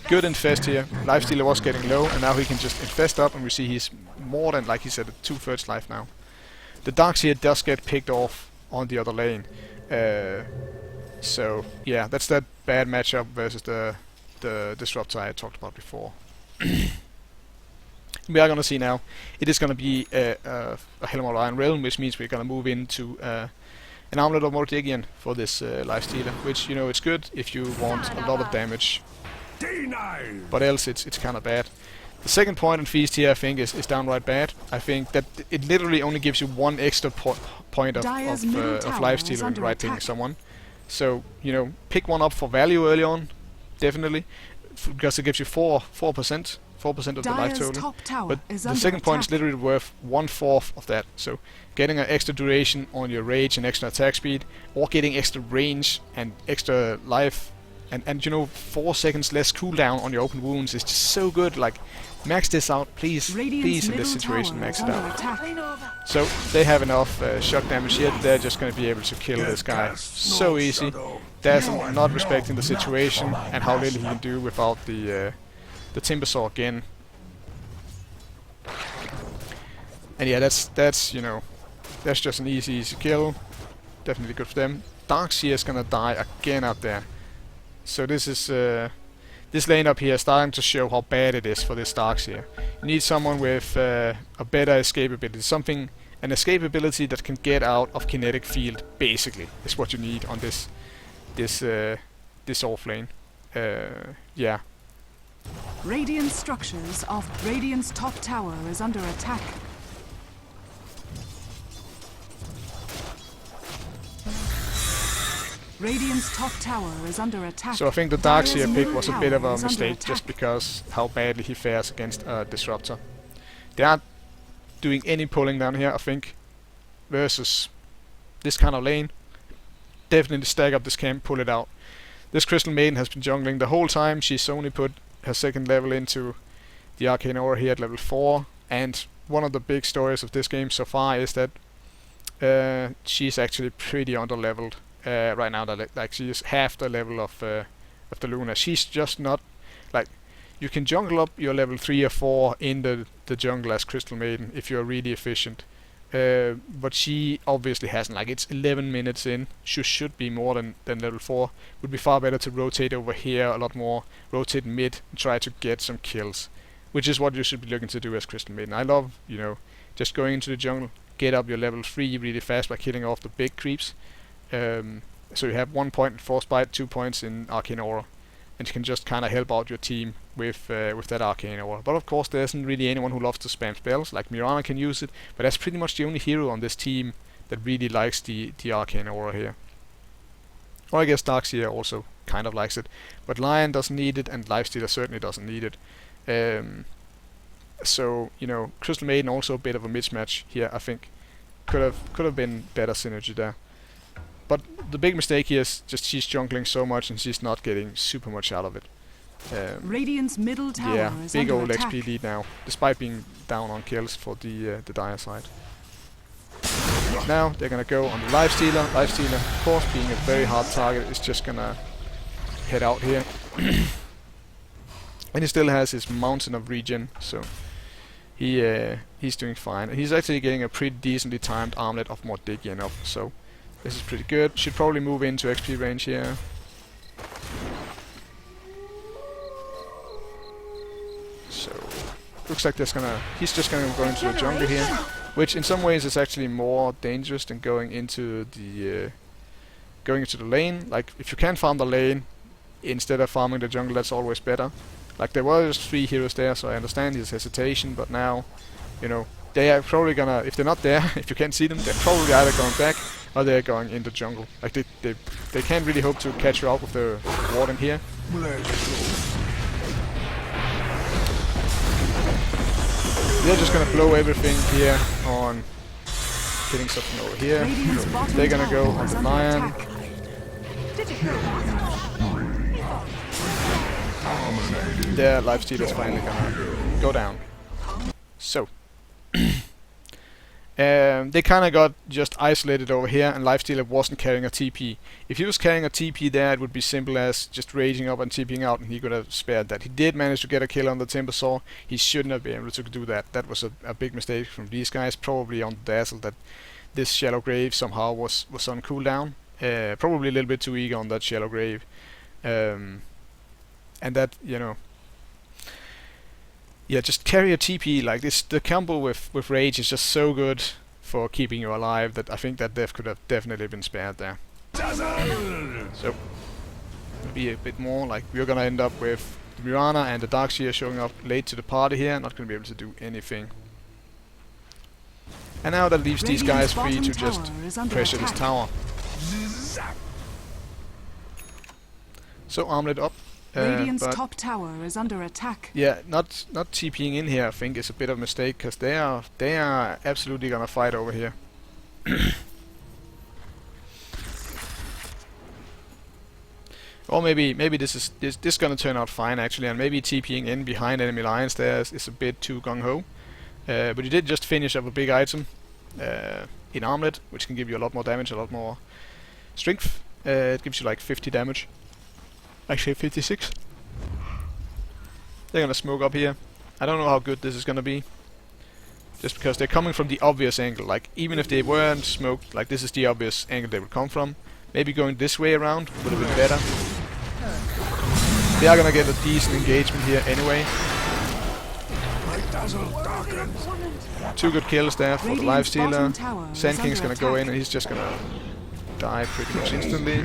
Good infest here. Lifestealer was getting low, and now he can just infest up, and we see he's more than, like he said, 2/3 life now. The Darkseer does get picked off on the other lane. So yeah, that's that bad matchup versus the Disruptor I talked about before. We are gonna see now. It is gonna be a Helm of Iron Realm, which means we're gonna move into an Armlet of Mordigian for this Lifestealer, which, you know, it's good if you want a lot of damage, but else it's kind of bad. The second point in Feast here, I think, is downright bad. I think that it literally only gives you one extra point of Lifestealer when right-clicking someone. So, you know, pick one up for value early on, definitely, because it gives you 4% of the life total. But the second point is literally worth 1/4 of that. So getting an extra duration on your rage and extra attack speed, or getting extra range and extra life, and you know, 4 seconds less cooldown on your open wounds is just so good. Like, max this out, please, please, in this situation, max it out. So they have enough shock damage here. They're just going to be able to kill this guy so easy. Dazzle not respecting the situation and how little he can do without the Timbersaw again. And yeah, that's you know, that's just an easy kill. Definitely good for them. Darkseer is gonna die again up there. So this is this lane up here is starting to show how bad it is for this Darkseer. You need someone with a better escape ability, an escape ability that can get out of kinetic field, basically, is what you need on this this this off lane. Yeah. Radiant structures of Radiant's top tower is under attack. Radiant's top tower is under attack. So I think the Darkseer pick was a bit of a mistake, just because how badly he fares against a Disruptor. They aren't doing any pulling down here, I think, versus this kind of lane. Definitely stack up this camp, pull it out. This Crystal Maiden has been jungling the whole time. She's only put her second level into the Arcane Aura here at level 4, and one of the big stories of this game so far is that she's actually pretty underleveled right now. That like she is half the level of the Luna. She's just not like, you can jungle up your level 3 or 4 in the jungle as Crystal Maiden if you're really efficient. But she obviously hasn't. Like, it's 11 minutes in. She should be more than level 4. Would be far better to rotate over here a lot more, rotate mid, and try to get some kills, which is what you should be looking to do as Crystal Maiden. I love, you know, just going into the jungle, get up your level 3 really fast by killing off the big creeps. So you have 1 point in Frostbite, 2 points in Arcane Aura, and you can just kind of help out your team with that Arcane Aura. But of course there isn't really anyone who loves to spam spells. Like Mirana can use it, but that's pretty much the only hero on this team that really likes the Arcane Aura here. Or I guess Darkseer also kind of likes it, but Lion doesn't need it, and Lifestealer certainly doesn't need it. So, you know, Crystal Maiden also a bit of a mismatch here, I think. Could have been better synergy there. But the big mistake here is just she's jungling so much and she's not getting super much out of it. Radiant's middle tower yeah, is big under old attack. XP lead now, despite being down on kills for the Dire side. Now they're gonna go on the Lifestealer. Lifestealer, of course, being a very hard target, is just gonna head out here. And he still has his mountain of regen, so he's doing fine. He's actually getting a pretty decently timed armlet of Mordigian up, so this is pretty good. Should probably move into XP range here. So looks like he's just gonna go into the jungle here, which in some ways is actually more dangerous than going into the lane. Like, if you can farm the lane instead of farming the jungle, that's always better. Like, there were just 3 heroes there, so I understand his hesitation, but now, you know, they are probably gonna, if they're not there, if you can't see them, they're probably either going back or they're going in the jungle. Like, they can't really hope to catch you out with the warden here. They're just gonna blow everything here on killing something over here. They're gonna go on the Lion. Their Lifestealer is finally gonna go down. So they kinda got just isolated over here, and Lifestealer wasn't carrying a TP. If he was carrying a TP there, it would be simple as just raging up and TPing out, and he could have spared that. He did manage to get a kill on the Timber Saw. He shouldn't have been able to do that. That was a big mistake from these guys, probably on the Dazzle, that this Shallow Grave somehow was on cooldown. Probably a little bit too eager on that Shallow Grave. And that, you know, yeah, just carry a TP like this. The combo with Rage is just so good for keeping you alive that I think that death could have definitely been spared there. So, be a bit more like we're gonna end up with the Mirana and the Darkseer showing up late to the party here, not gonna be able to do anything. And now that leaves these guys free to just pressure this tower. So armlet up. Radiant's top tower is under attack. Yeah, not TPing in here, I think, is a bit of a mistake, because they are absolutely gonna fight over here. Or maybe this is gonna turn out fine actually, and maybe TPing in behind enemy lines there is a bit too gung ho. But you did just finish up a big item in armlet, which can give you a lot more damage, a lot more strength. It gives you like 50 damage. Actually 56. They're gonna smoke up here. I don't know how good this is gonna be. Just because they're coming from the obvious angle. Like, even if they weren't smoked, like, this is the obvious angle they would come from. Maybe going this way around would have been better. They are gonna get a decent engagement here anyway. 2 good kills there for the Lifestealer. Sand King's gonna go in and he's just gonna die pretty much instantly.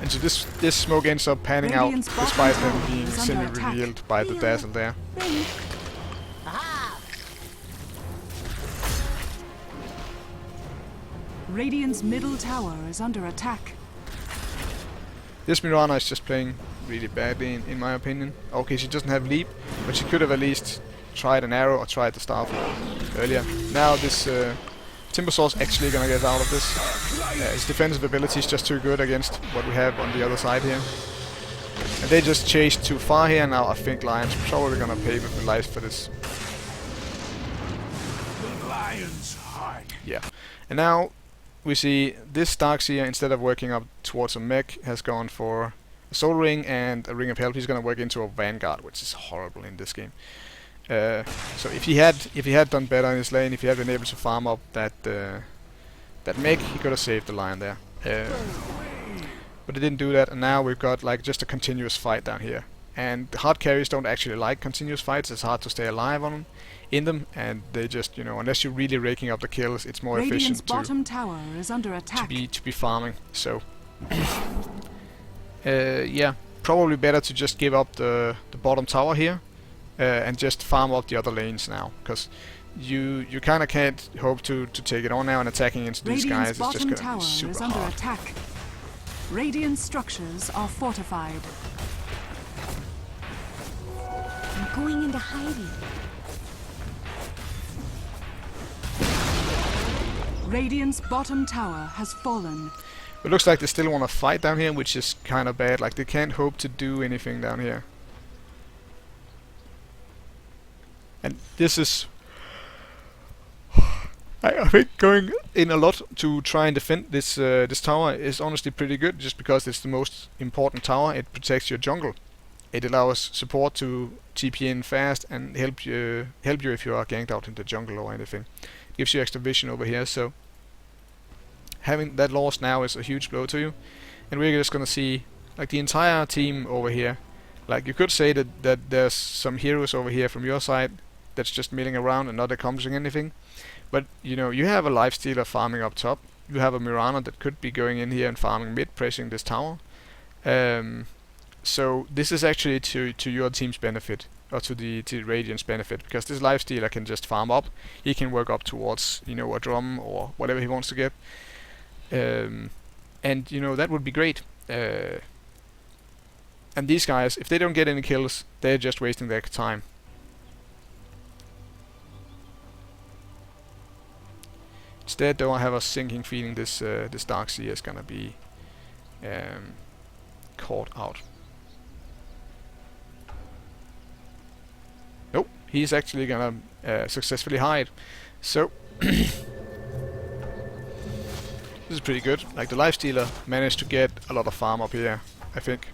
And so this smoke ends up panning out, Radiant's bottom despite them tower being is under semi-revealed by the dazzle there. Radiant's middle tower is under attack. This Mirana is just playing really badly, in my opinion. Okay, she doesn't have leap, but she could have at least tried an arrow or tried the staff earlier. Now this Timbersaw is actually gonna get out of this. His defensive ability is just too good against what we have on the other side here. And they just chased too far here. Now I think Lion's probably gonna pay with the life for this. The lion's heart. Yeah. And now we see this Darkseer, instead of working up towards a mech, has gone for a Soul Ring and a Ring of Health. He's gonna work into a Vanguard, which is horrible in this game. So if he had done better in his lane, if he had been able to farm up that mech, he could have saved the Lion there. But he didn't do that, and now we've got like just a continuous fight down here. And the hard carries don't actually like continuous fights. It's hard to stay alive in them, and they just, you know, unless you're really raking up the kills, it's more Radiant's efficient bottom tower is under attack. to be farming. So yeah, probably better to just give up the bottom tower here and just farm up the other lanes now, because you kind of can't hope to take it on now, and attacking into these guys is just bottom going to tower be super is under hard. attack. Radiant structures are fortified. I'm going into hiding. Radiant's bottom tower has fallen. It looks like they still want to fight down here, which is kind of bad. Like, they can't hope to do anything down here. And this is... I think going in a lot to try and defend this this tower is honestly pretty good, just because it's the most important tower. It protects your jungle. It allows support to TP in fast and help you if you are ganked out in the jungle or anything. Gives you extra vision over here, so having that lost now is a huge blow to you. And we're just gonna see like the entire team over here. Like, you could say that there's some heroes over here from your side that's just milling around and not accomplishing anything. But, you know, you have a Lifestealer farming up top. You have a Mirana that could be going in here and farming mid, pressing this tower. So this is actually to your team's benefit, or to the Radiant's benefit, because this Lifestealer can just farm up. He can work up towards, you know, a drum or whatever he wants to get. And, you know, that would be great. And these guys, if they don't get any kills, they're just wasting their time. Instead, though, I have a sinking feeling this this Darkseer is gonna be caught out. Nope, he's actually gonna successfully hide. So this is pretty good. Like, the Lifestealer managed to get a lot of farm up here, I think.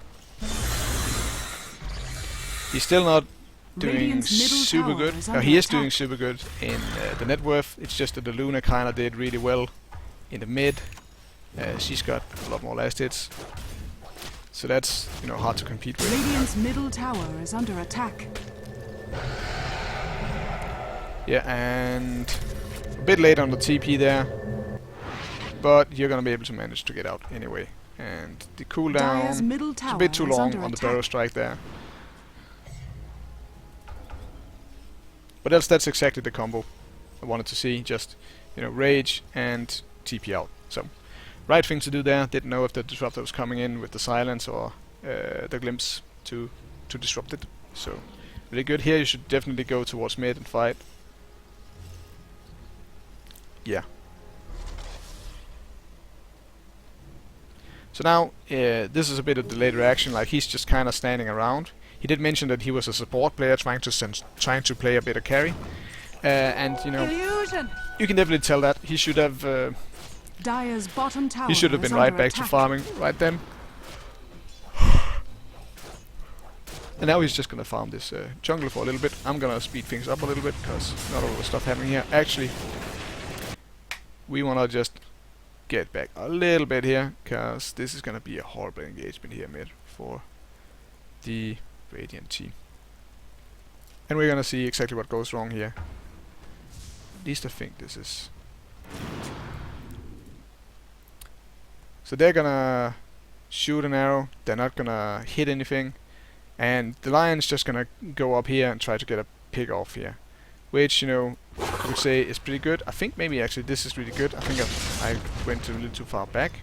He's still not doing super good. No, he is doing super good in the net worth. It's just that the Luna kinda did really well in the mid. She's got a lot more last hits, so that's, you know, hard to compete with. Radiant's middle tower is under attack. Yeah, and a bit late on the TP there, but you're gonna be able to manage to get out anyway. And the Dire's cooldown middle is tower a bit too is long under on the attack. barrow strike there. But that's exactly the combo I wanted to see. Just, you know, rage and TP out. So, right thing to do there. Didn't know if the disruptor was coming in with the silence or the glimpse to disrupt it. So, really good here. You should definitely go towards mid and fight. Yeah. So now, this is a bit of delayed reaction. Like, he's just kind of standing around. He did mention that he was a support player trying to play a bit of carry, and, you know, Illusion. you can definitely tell that he should have Dire's bottom tower he should have is been right under back to attack. farming right then. And now he's just gonna farm this jungle for a little bit. I'm gonna speed things up a little bit because not all the stuff happening here. Actually, we wanna just get back a little bit here, because this is gonna be a horrible engagement here mid for the Radiant team. And we're gonna see exactly what goes wrong here. At least I think this is... So they're gonna shoot an arrow, they're not gonna hit anything, and the lion's just gonna go up here and try to get a pick off here, which, you know, I would say is pretty good. I think maybe actually this is really good. I think I went a little too far back.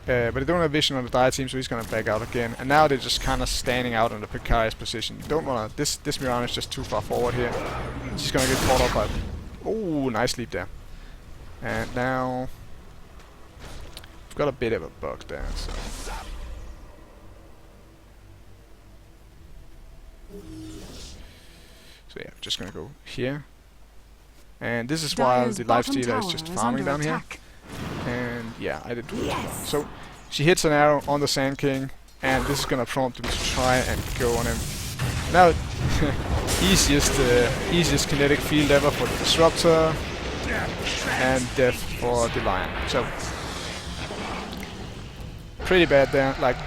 But they don't have vision on the dire team, so he's gonna back out again. And now they're just kind of standing out in the precarious position. You don't wanna... This Mirana is just too far forward here. She's gonna get caught up by... Oh, nice leap there. And now... We've got a bit of a bug there, so... So yeah, just gonna go here. And this is while the Lifestealer is just farming down here. And yeah, I did do it. So she hits an arrow on the Sand King, and this is gonna prompt him to try and go on him. Now, easiest kinetic field ever for the Disruptor, and death for the Lion. So pretty bad there. Like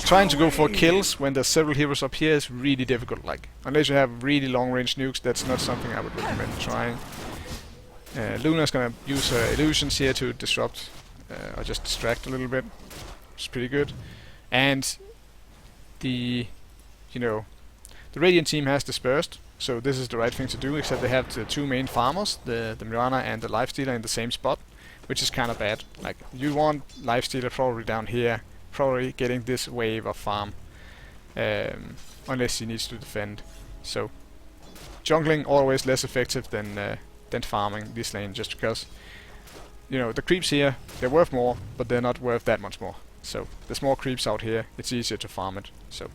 trying to go for kills when there's several heroes up here is really difficult. Like unless you have really long-range nukes, that's not something I would recommend trying. Luna's gonna use her illusions here to disrupt or just distract a little bit, which is pretty good. And the Radiant team has dispersed, so this is the right thing to do, except they have the two main farmers, the Mirana and the Lifestealer, in the same spot, which is kind of bad. Like, you want Lifestealer probably down here, probably getting this wave of farm, unless he needs to defend. So jungling always less effective than farming this lane, just because, you know, the creeps here, they're worth more, but they're not worth that much more. So there's more creeps out here, it's easier to farm it. So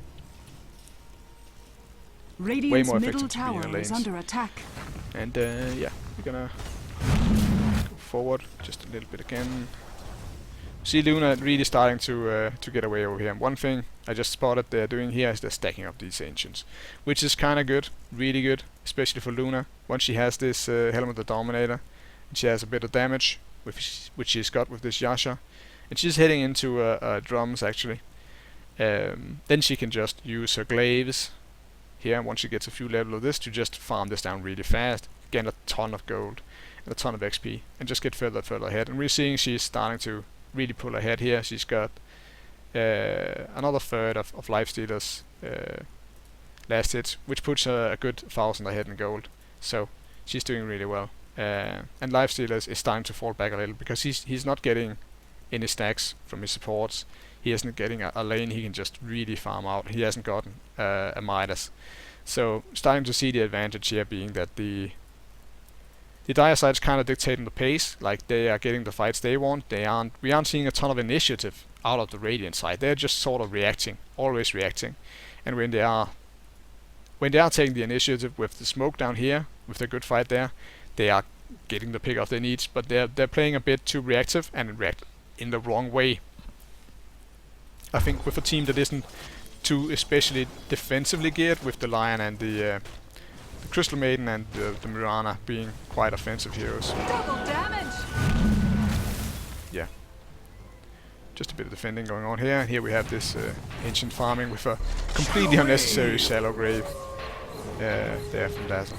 way more effective to be in the lanes. Under attack. And yeah, we're gonna go forward just a little bit again. See Luna really starting to get away over here. And one thing I just spotted they're doing here is they're stacking up these Ancients, which is kind of good, really good, especially for Luna. Once she has this Helm of the Dominator, and she has a bit of damage, which she's got with this Yasha, and she's heading into drums actually. Then she can just use her glaives here, once she gets a few level of this, to just farm this down really fast, gain a ton of gold and a ton of XP, and just get further ahead. And we're seeing she's starting to really pull ahead here. She's got another third of Lifestealer's last hits, which puts her a good 1,000 ahead in gold. So she's doing really well. And Lifestealer is starting to fall back a little, because he's not getting any stacks from his supports. He isn't getting a lane he can just really farm out. He hasn't gotten a Midas. So starting to see the advantage here being that the dire side's kind of dictating the pace. Like, they are getting the fights they want. We aren't seeing a ton of initiative out of the Radiant side. They're just sort of reacting, always reacting. And when they are taking the initiative with the smoke down here, with the good fight there, they are getting the pick off they need. But they're playing a bit too reactive, and react in the wrong way. I think with a team that isn't too especially defensively geared, with the Lion and the Crystal Maiden and the Mirana being quite offensive heroes. Double damage. Yeah. Just a bit of defending going on here. And here we have this ancient farming with a completely unnecessary shallow grave there from Dazzle.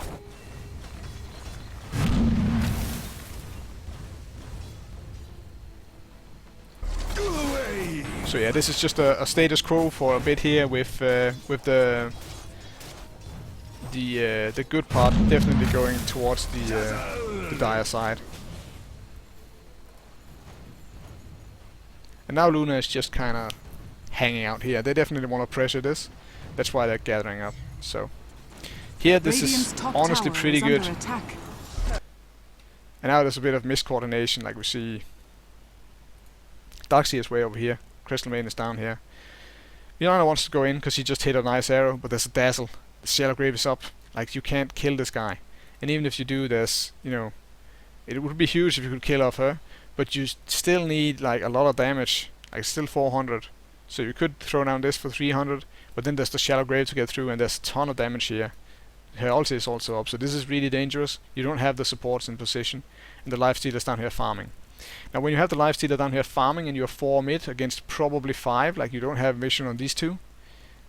So yeah, this is just a status quo for a bit here with the good part definitely going towards the dire side. And now Luna is just kind of hanging out here. They definitely want to pressure this. That's why they're gathering up. So here this is honestly pretty good. And now there's a bit of miscoordination, like we see Darkseer is way over here. Crystal Maiden is down here. Mirana wants to go in because he just hit a nice arrow, but there's a Dazzle. The Shallow Grave is up. Like, you can't kill this guy. And even if you do, there's, you know, it would be huge if you could kill off her, but you still need like a lot of damage, like still 400. So you could throw down this for 300, but then there's the Shallow Grave to get through, and there's a ton of damage here. Her ulti is also up, so this is really dangerous. You don't have the supports in position, and the Lifestealer's down here farming. Now when you have the Lifestealer down here farming and you're 4 mid against probably 5, like you don't have vision on these two,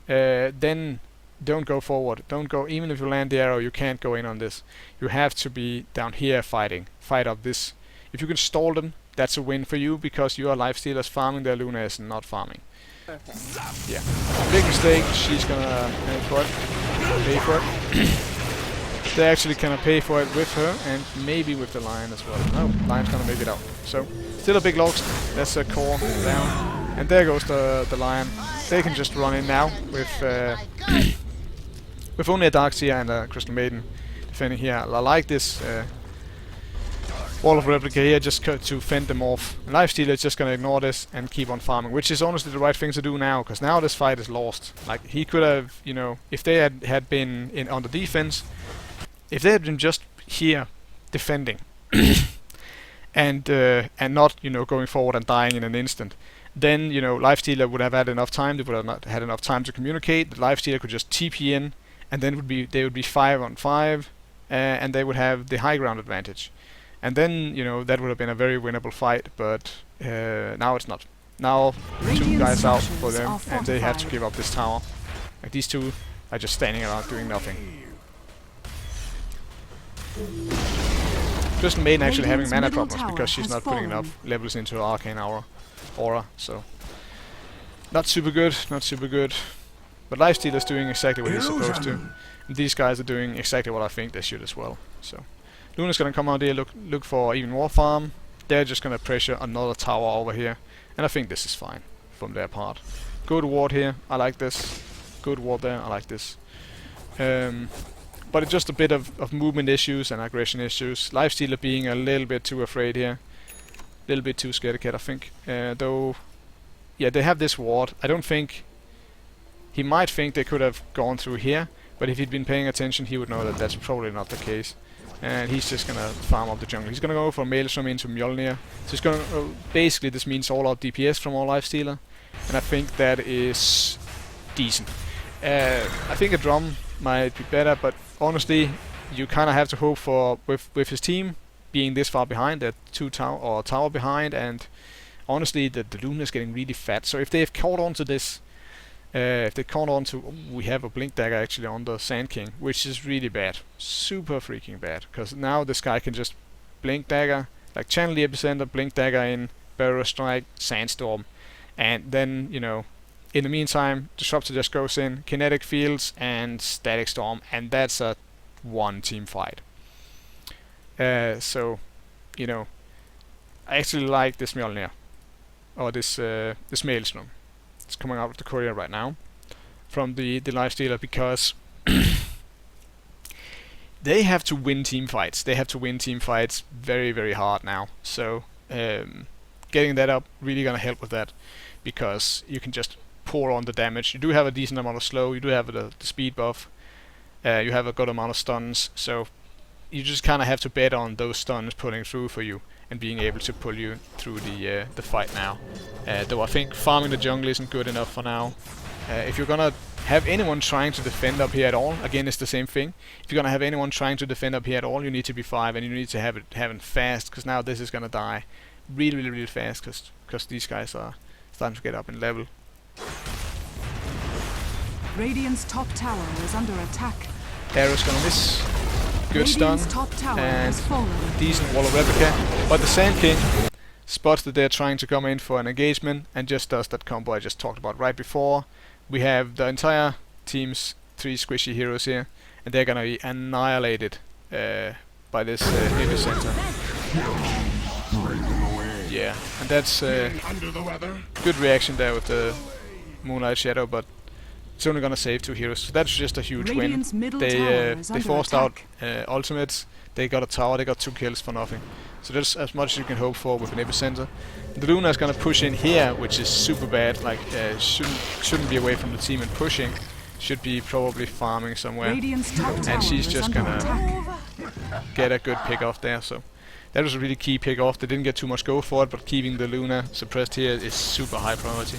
then don't go forward. Don't go, even if you land the arrow, you can't go in on this. You have to be down here fighting. Fight up this. If you can stall them, that's a win for you because you are Lifestealers farming, their Luna is not farming. Yeah. Big mistake, she's gonna pay for it. They actually gonna pay for it with her and maybe with the Lion as well. No, Lion's gonna make it out. So, still a big loss. That's a core down. And there goes the Lion. They can just run in now with with only a Dark Seer and a Crystal Maiden defending here. I like this Wall of Replica here just to fend them off. Lifestealer is just gonna ignore this and keep on farming, which is honestly the right thing to do now, because now this fight is lost. Like, he could have, you know, if they had been on the defense, if they had been just here defending and not, you know, going forward and dying in an instant, then, you know, Lifestealer would have had enough time. They would have not had enough time to communicate. The Lifestealer could just TP in, and then they would be 5-on-5, and they would have the high ground advantage. And then, you know, that would have been a very winnable fight, but now it's not. Now, two guys out for them, and they have to give up this tower. Like, these two are just standing around doing nothing. Crystal Maiden actually having mana problems because she's not putting enough levels into her Arcane Aura, so not super good, not super good. But Lifestealer's doing exactly what he's supposed to. And these guys are doing exactly what I think they should as well. So Luna's gonna come out here, look for even more farm. They're just gonna pressure another tower over here, and I think this is fine from their part. Good ward here, I like this. Good ward there, I like this. But it's just a bit of movement issues and aggression issues. Lifestealer being a little bit too afraid here. A little bit too scared cat, I think. Though, yeah, they have this ward. I don't think... He might think they could have gone through here, but if he'd been paying attention, he would know that that's probably not the case. And he's just gonna farm up the jungle. He's gonna go for Maelstrom into Mjolnir. So he's gonna... basically, this means all out DPS from our Lifestealer. And I think that is decent. I think a drum might be better, but honestly, you kind of have to hope for with his team being this far behind. They're tower behind, and honestly, the Luna is getting really fat. So if they've caught on to this, if they caught on to, we have a Blink Dagger actually on the Sand King, which is really bad, super freaking bad, because now this guy can just Blink Dagger, like channel the Epicenter, Blink Dagger in, Barrier Strike, Sandstorm, and then, you know, in the meantime, Disruptor just goes in, Kinetic Fields and Static Storm, and that's a one team fight. So, you know, I actually like this Mjolnir, or this Maelstrom. It's coming out of the courier right now from the Lifestealer, because they have to win team fights. They have to win team fights very, very hard now. So getting that up really gonna help with that, because you can just pour on the damage. You do have a decent amount of slow, you do have the speed buff, you have a good amount of stuns, so you just kind of have to bet on those stuns pulling through for you and being able to pull you through the fight now. Though I think farming the jungle isn't good enough for now. If you're gonna have anyone trying to defend up here at all, again it's the same thing. If you're gonna have anyone trying to defend up here at all, you need to be 5 and you need to have it fast, because now this is gonna die really, really, really fast, because these guys are starting to get up in level. Radiant's top tower is under attack. Arrow's gonna miss. Good Radiant's stun top tower and has fallen. decent Wall of Replica. But the Sand King spots that they're trying to come in for an engagement and just does that combo I just talked about right before. We have the entire team's 3 squishy heroes here, and they're gonna be annihilated by this Epicenter. Yeah, and that's good reaction there with the Moonlight Shadow, but it's only gonna save 2 heroes. So that's just a huge Radiant's win. middle tower They is under forced attack. out ultimates. They got a tower. They got 2 kills for nothing. So that's as much as you can hope for with an Epicenter. The Luna is gonna push in here, which is super bad. Like shouldn't be away from the team and pushing. Should be probably farming somewhere. Radiant's top tower And she's is just under gonna attack. get a good pick off there. So that was a really key pick off. They didn't get too much go for it, but keeping the Luna suppressed here is super high priority.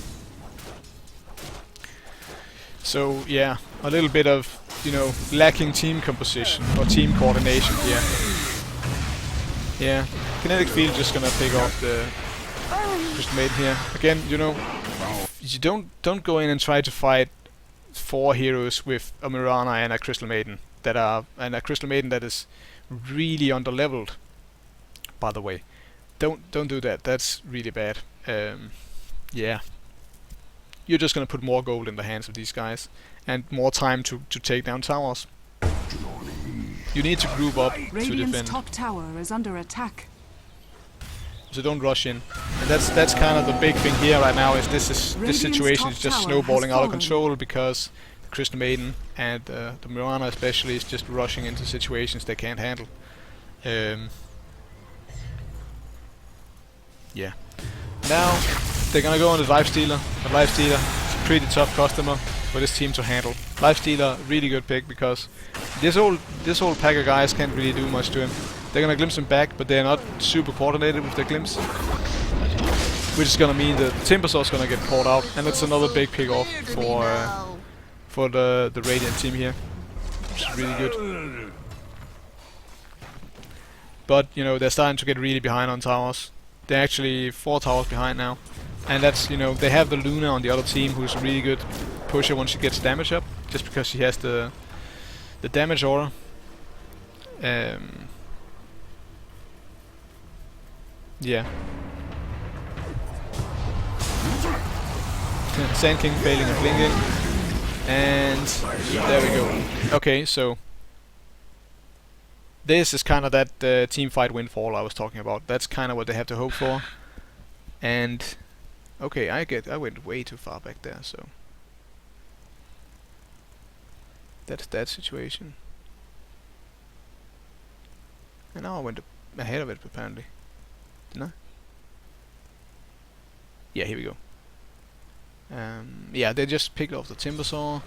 So yeah, a little bit of, you know, lacking team composition or team coordination here. Yeah, Kinetic Field just gonna pick off the Crystal Maiden here. Again, you know, you don't go in and try to fight 4 heroes with a Mirana and a Crystal Maiden and a Crystal Maiden that is really underleveled, by the way. don't do that. That's really bad. Yeah. You're just gonna put more gold in the hands of these guys and more time to take down towers. You need to group up to Radiant's defend. top tower is under attack. So don't rush in. And that's kind of the big thing here right now. Is this situation top is just tower snowballing has out of fallen. control because the Crystal Maiden and the Mirana especially is just rushing into situations they can't handle. Yeah. Now they're gonna go on the Lifestealer. But Lifestealer is a pretty tough customer for this team to handle. Lifestealer, really good pick because this whole pack of guys can't really do much to him. They're gonna glimpse him back, but they're not super coordinated with their glimpse, which is gonna mean the Timbersaw's gonna get caught out, and that's another big pick off for the Radiant team here, which is really good. But you know they're starting to get really behind on towers. They're actually 4 towers behind now, and that's they have the Luna on the other team, who's a really good pusher once she gets damage up, just because she has the damage aura. Yeah. Sand King failing and blinking. And there we go. Okay, so this is kind of that team fight windfall I was talking about. That's kind of what they have to hope for. And okay, I went way too far back there, so that's that situation. And now I went ahead of it apparently. Didn't I? Yeah, here we go. Yeah, they just picked off the Timbersaw.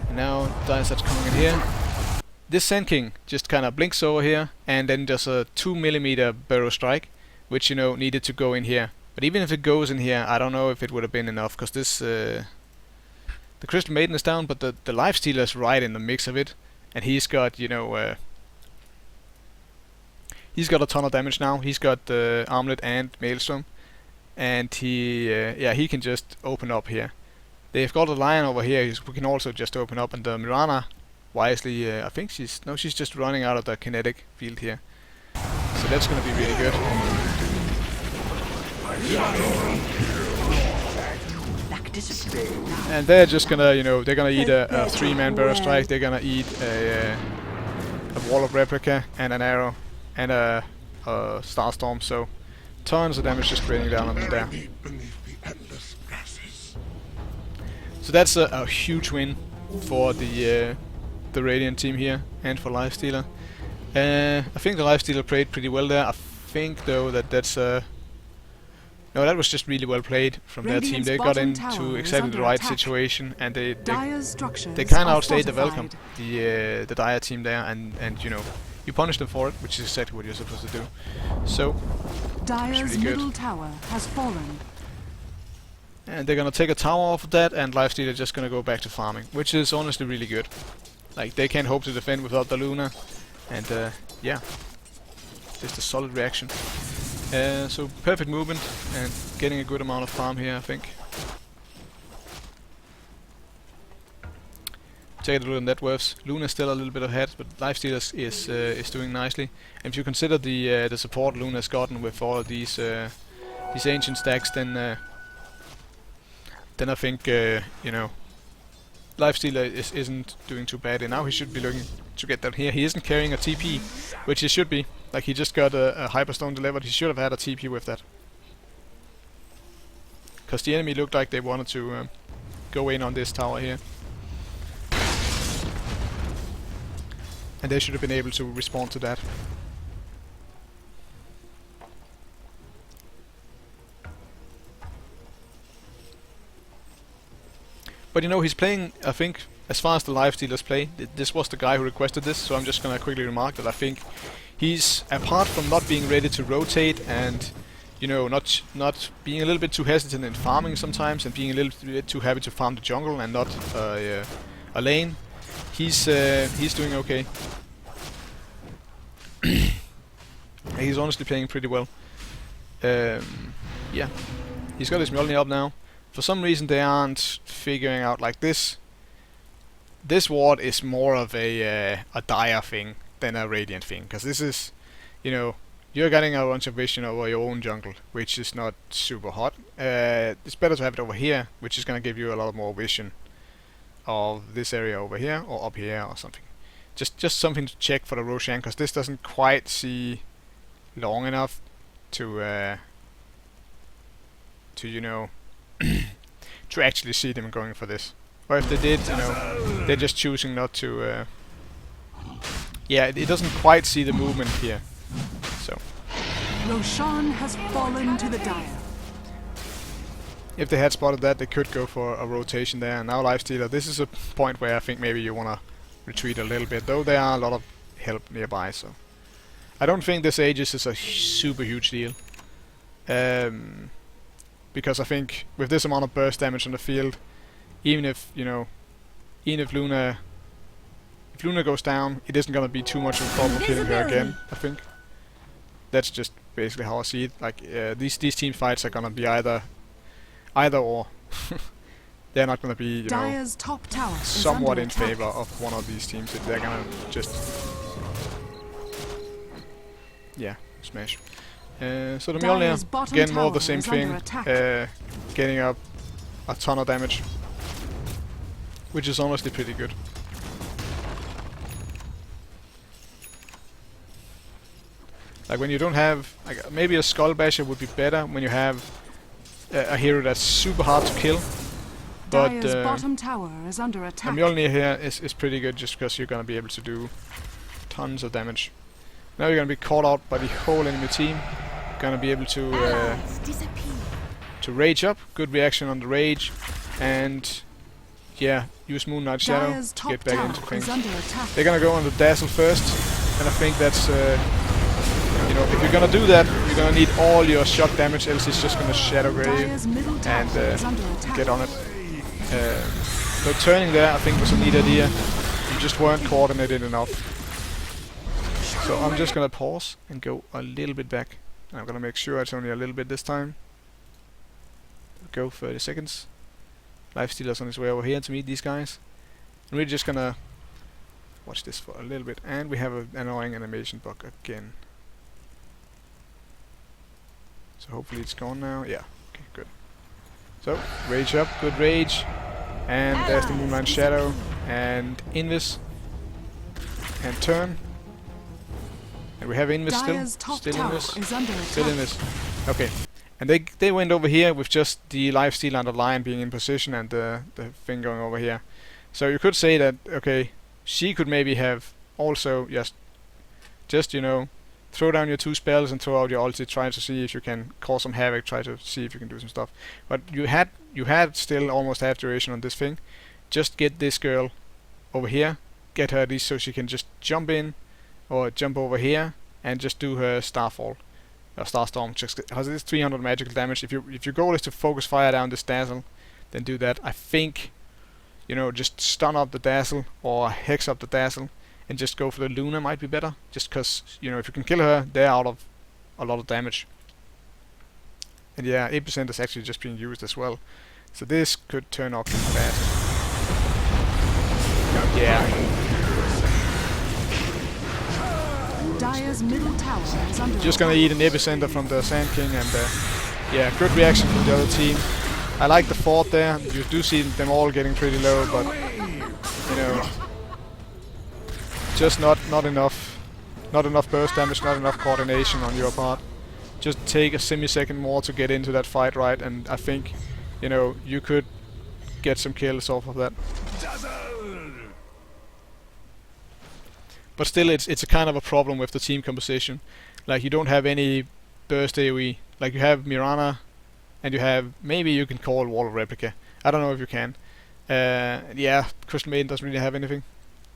And now Dice coming in here. This Sand King just kind of blinks over here, and then does a 2mm Burrow Strike, which needed to go in here. But even if it goes in here, I don't know if it would have been enough, because this the Crystal Maiden is down, but the Lifestealer is right in the mix of it, and he's got he's got a ton of damage now. He's got the Armlet and Maelstrom, and he can just open up here. They've got a Lion over here who can also just open up, and the Mirana, wisely, I think she's just running out of the kinetic field here. So that's gonna be really good. And they're just gonna, they're gonna eat a 3-man Burrow Strike. They're gonna eat a Wall of Replica and an arrow and a Starstorm. So tons of damage just raining down on them there. So that's a huge win for the Radiant team here and for Lifestealer. I think the Lifestealer played pretty well there. I think though that's no, that was just really well played from their team. They got into exactly the right situation, and they kind of outstayed the Welcome, the Dire team there, and you punish them for it, which is exactly what you're supposed to do. So Dire's middle tower has fallen. And they're gonna take a tower off of that, and Lifestealer just gonna go back to farming, which is honestly really good. Like, they can't hope to defend without the Luna, and yeah, just a solid reaction. So perfect movement and getting a good amount of farm here, I think. Take a look at net worths. Luna's still a little bit ahead, but Lifestealer is doing nicely. And if you consider the support Luna's gotten with all of these ancient stacks, then I think Lifestealer isn't doing too bad, and now he should be looking to get that here. He isn't carrying a TP, which he should be. Like, he just got a Hyperstone delivered. He should have had a TP with that, because the enemy looked like they wanted to go in on this tower here, and they should have been able to respond to that. But he's playing, I think, as far as the Lifestealers play, this was the guy who requested this, so I'm just gonna quickly remark that I think he's, apart from not being ready to rotate and, not being a little bit too hesitant in farming sometimes, and being a little bit too happy to farm the jungle and not a lane, he's doing okay. He's honestly playing pretty well. Yeah, he's got his Mjolnir up now. For some reason they aren't figuring out, like, this ward is more of a Dire thing than a Radiant thing, because this is, you're getting a bunch of vision over your own jungle, which is not super hot. It's better to have it over here, which is gonna give you a lot more vision of this area over here or up here or something. Just something to check for the Roshan, because this doesn't quite see long enough to you know to actually see them going for this. Or if they did, you know, they're just choosing not to. Yeah, it doesn't quite see the movement here. So Roshan has fallen to the Dire. if they had spotted that, they could go for a rotation there. And now Lifestealer, this is a point where I think maybe you wanna retreat a little bit, though there are a lot of help nearby. So I don't think this Aegis is a super huge deal. Because I think with this amount of burst damage on the field, even if, you know, even if Luna goes down, it isn't gonna be too much of a problem killing her again, I think. That's just basically how I see it. Like, these team fights are gonna be either or. They're not gonna be, you know, Dire's top tower is somewhat under in attack. favor of one of these teams. They're gonna just, yeah, smash. So the Mjolnir, Dire's bottom again, more of the tower same is under thing, attack. getting up a ton of damage, which is honestly pretty good. Like when you don't have, like maybe a Skull Basher would be better when you have a hero that's super hard to kill. But Dire's bottom tower is under a attack. Mjolnir here is pretty good just because you're gonna be able to do tons of damage. Now you're gonna be caught out by the whole enemy team. Gonna be able to Allies disappear. rage up. Good reaction on the rage, and yeah, use Moon Knight Shadow Dire's to top get back tower into things. is under attack. They're gonna go on the Dazzle first, and I think that's you know, if you're gonna do that, you're gonna need all your shock damage, else it's just gonna Shadow Grave Dire's middle tower and is under attack. get on it. So turning there, I think, was a neat idea. You just weren't coordinated enough. So I'm just gonna pause and go a little bit back. And I'm gonna make sure it's only a little bit this time. Go 30 seconds. Lifestealer's on his way over here to meet these guys. And we're just gonna watch this for a little bit. And we have an annoying animation bug again. So hopefully it's gone now. Yeah, okay, good. So, rage up, good rage. And there's the Moonlight Shadow. And Invis. And turn. And we have Invis Dire's top still tower Invis. is under Still attack. Invis. Okay. And they went over here with just the Lifestealer and the Lion being in position and the thing going over here. So you could say that, okay, she could maybe have also just you know, throw down your 2 spells and throw out your ulti, try to see if you can cause some havoc, try to see if you can do some stuff. But you had still almost half duration on this thing. Just get this girl over here, get her at least so she can just jump in or jump over here and just do her Starfall. Starstorm, just has this 300 magical damage. If your goal is to focus fire down this Dazzle, then do that. I think, you know, just stun up the Dazzle or hex up the Dazzle and just go for the Luna might be better. Just because, you know, if you can kill her, they're out of a lot of damage. And yeah, 8% is actually just being used as well. So this could turn off fast. Yeah. Dire's middle tower is under Just gonna eat an epicenter from the Sand King, and yeah, good reaction from the other team. I like the fort there. You do see them all getting pretty low, but you know, just not enough burst damage, not enough coordination on your part. Just take a semi-second more to get into that fight, right? And I think, you know, you could get some kills off of that. But still, it's a kind of a problem with the team composition. Like, you don't have any burst AoE. Like, you have Mirana, and you have, maybe you can call Wall of Replica. I don't know if you can. Yeah, Crystal Maiden doesn't really have anything.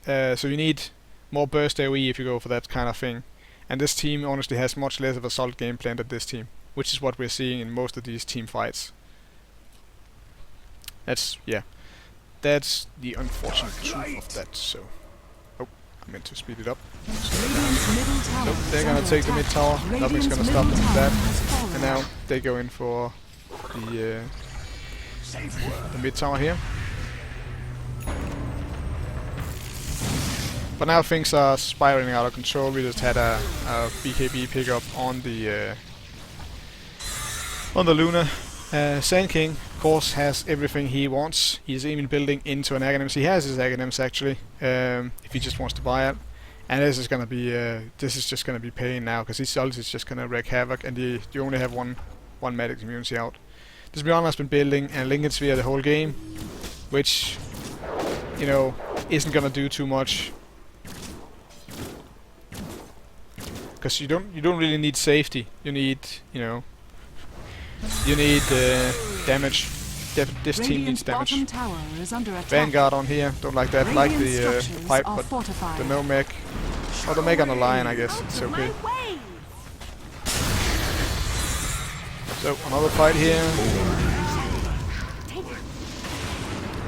So you need more burst AoE if you go for that kind of thing. And this team honestly has much less of a solid game plan than this team, which is what we're seeing in most of these team fights. That's the unfortunate truth of that. So, oh, I meant to speed it up. Radiant's middle tower Nope, is they're gonna under take the attack. mid tower. Nothing's Radiant's gonna stop them middle from tower that. has fallen. And now they go in for the mid tower here. But now things are spiraling out of control. We just had a BKB pickup on the Luna. Sand King, of course, has everything he wants. He's even building into an Academy. He has his Academies actually, if he just wants to buy it. And this is gonna be just gonna be pain now, because his ult is just gonna wreak havoc, and you only have one magic immunity out. This Beyond has been building a Lincoln Sphere the whole game, which, you know, isn't gonna do too much. Because you don't really need safety. You need, you know, damage. This team needs damage. Vanguard on here, don't like that. Like the pipe, but the no mech. Or the mech on the line, I guess. It's okay. So, another fight here.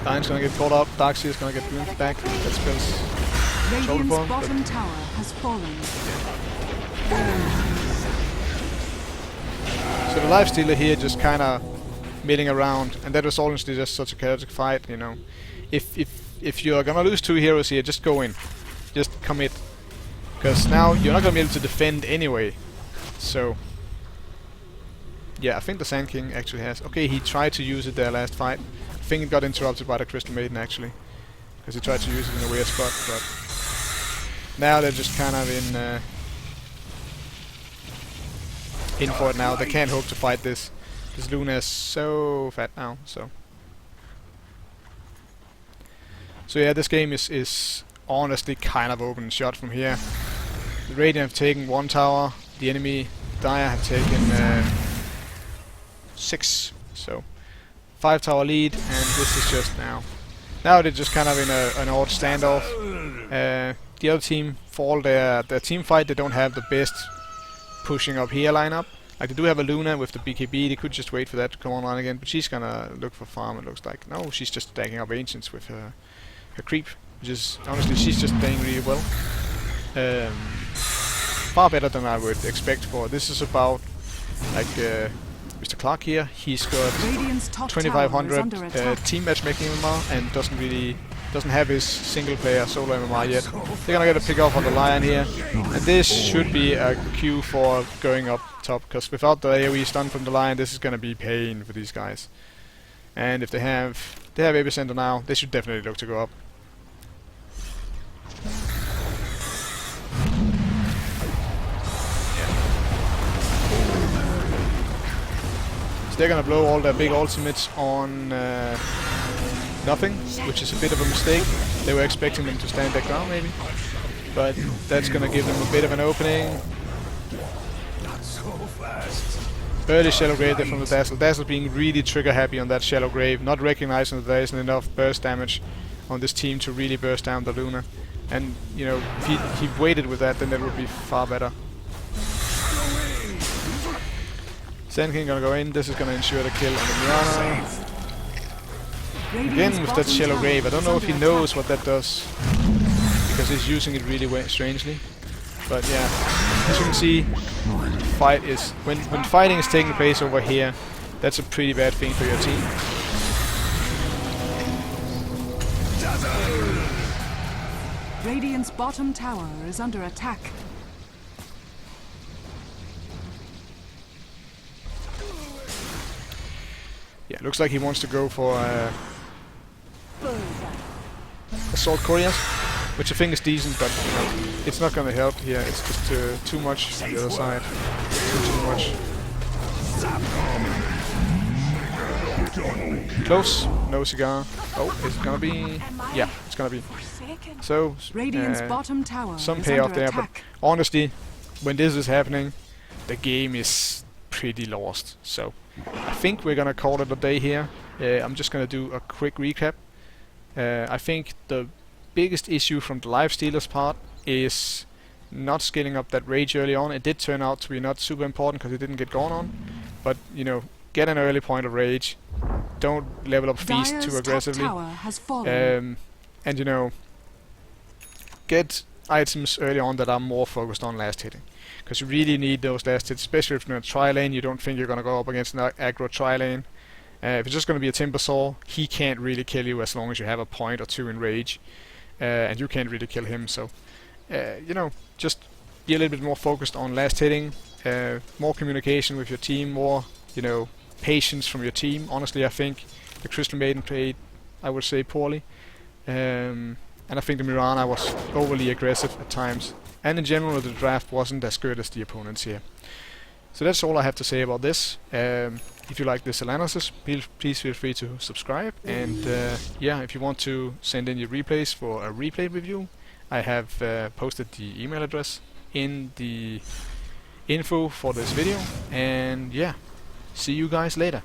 Lion's gonna get caught up. Darkseer's gonna get moved back. That spells shoulder form. Bottom tower has fallen. So the Lifestealer here just kinda milling around, and that was honestly just such a chaotic fight, you know. If you're gonna lose 2 heroes here, just go in. Just commit. Because now you're not gonna be able to defend anyway. So yeah, I think the Sand King actually has. Okay, he tried to use it there last fight. I think it got interrupted by the Crystal Maiden actually. Because he tried to use it in a weird spot, but now they're just kind of in for it now. They can't hope to fight this. This Luna is so fat now, so yeah, this game is honestly kind of open and shut from here. The Radiant have taken 1 tower, the enemy Dire have taken 6, so 5 tower lead, and this is just now they're just kind of in an odd standoff. The other team, for all their team fight, they don't have the best pushing up here lineup. Like, they do have a Luna with the BKB, they could just wait for that to come online again, but she's gonna look for farm, it looks like. No, she's just stacking up Ancients with her creep, which is, honestly, she's just playing really well. Far better than I would expect for. This is about, like, Mr. Clark here, he's got 2500 team matchmaking MMR, and doesn't have his single player solo MMR yet. They're gonna get a pick off on the Lion here, and this should be a cue for going up top, because without the AoE stun from the Lion, this is gonna be pain for these guys. And if they have Epicenter now, they should definitely look to go up. So they're gonna blow all their big ultimates on nothing, which is a bit of a mistake. They were expecting them to stand their ground maybe, but that's gonna give them a bit of an opening. Early Shallow Grave there from the Dazzle. Dazzle being really trigger happy on that Shallow Grave, not recognizing that there isn't enough burst damage on this team to really burst down the Luna. And, you know, if he waited with that, then that would be far better. Sand King gonna go in, this is gonna ensure the kill on the Mirana. Again with that Shallow Grave, I don't know if he knows what that does, because he's using it really strangely. But yeah, as you can see, fight is when fighting is taking place over here, that's a pretty bad thing for your team. Radiant's bottom tower is under attack. Yeah, looks like he wants to go for Assault Couriers, which I think is decent, but you know, it's not gonna help here. It's just too much on the other side. Too much. Close. No cigar. Oh, it's gonna be. Yeah, it's gonna be. So, bottom tower some payoff there, but honestly, when this is happening, the game is pretty lost. So, I think we're gonna call it a day here. I'm just gonna do a quick recap. I think the biggest issue from the Lifestealer's part is not scaling up that rage early on. It did turn out to be not super important because it didn't get gone on, but you know, get an early point of rage. Don't level up Feast too aggressively. And you know, get items early on that are more focused on last hitting, because you really need those last hits, especially if you're in a tri-lane. You don't think you're gonna go up against an aggro tri-lane. If it's just gonna be a Timber Saw, he can't really kill you as long as you have a point or two in rage. and you can't really kill him. So you know, just be a little bit more focused on last hitting, more communication with your team, more, you know, patience from your team. Honestly, I think the Crystal Maiden played, I would say, poorly, and I think the Mirana was overly aggressive at times, and in general the draft wasn't as good as the opponents here. So that's all I have to say about this. If you like this analysis, please feel free to subscribe, and yeah, if you want to send in your replays for a replay review, I have posted the email address in the info for this video, and yeah, see you guys later.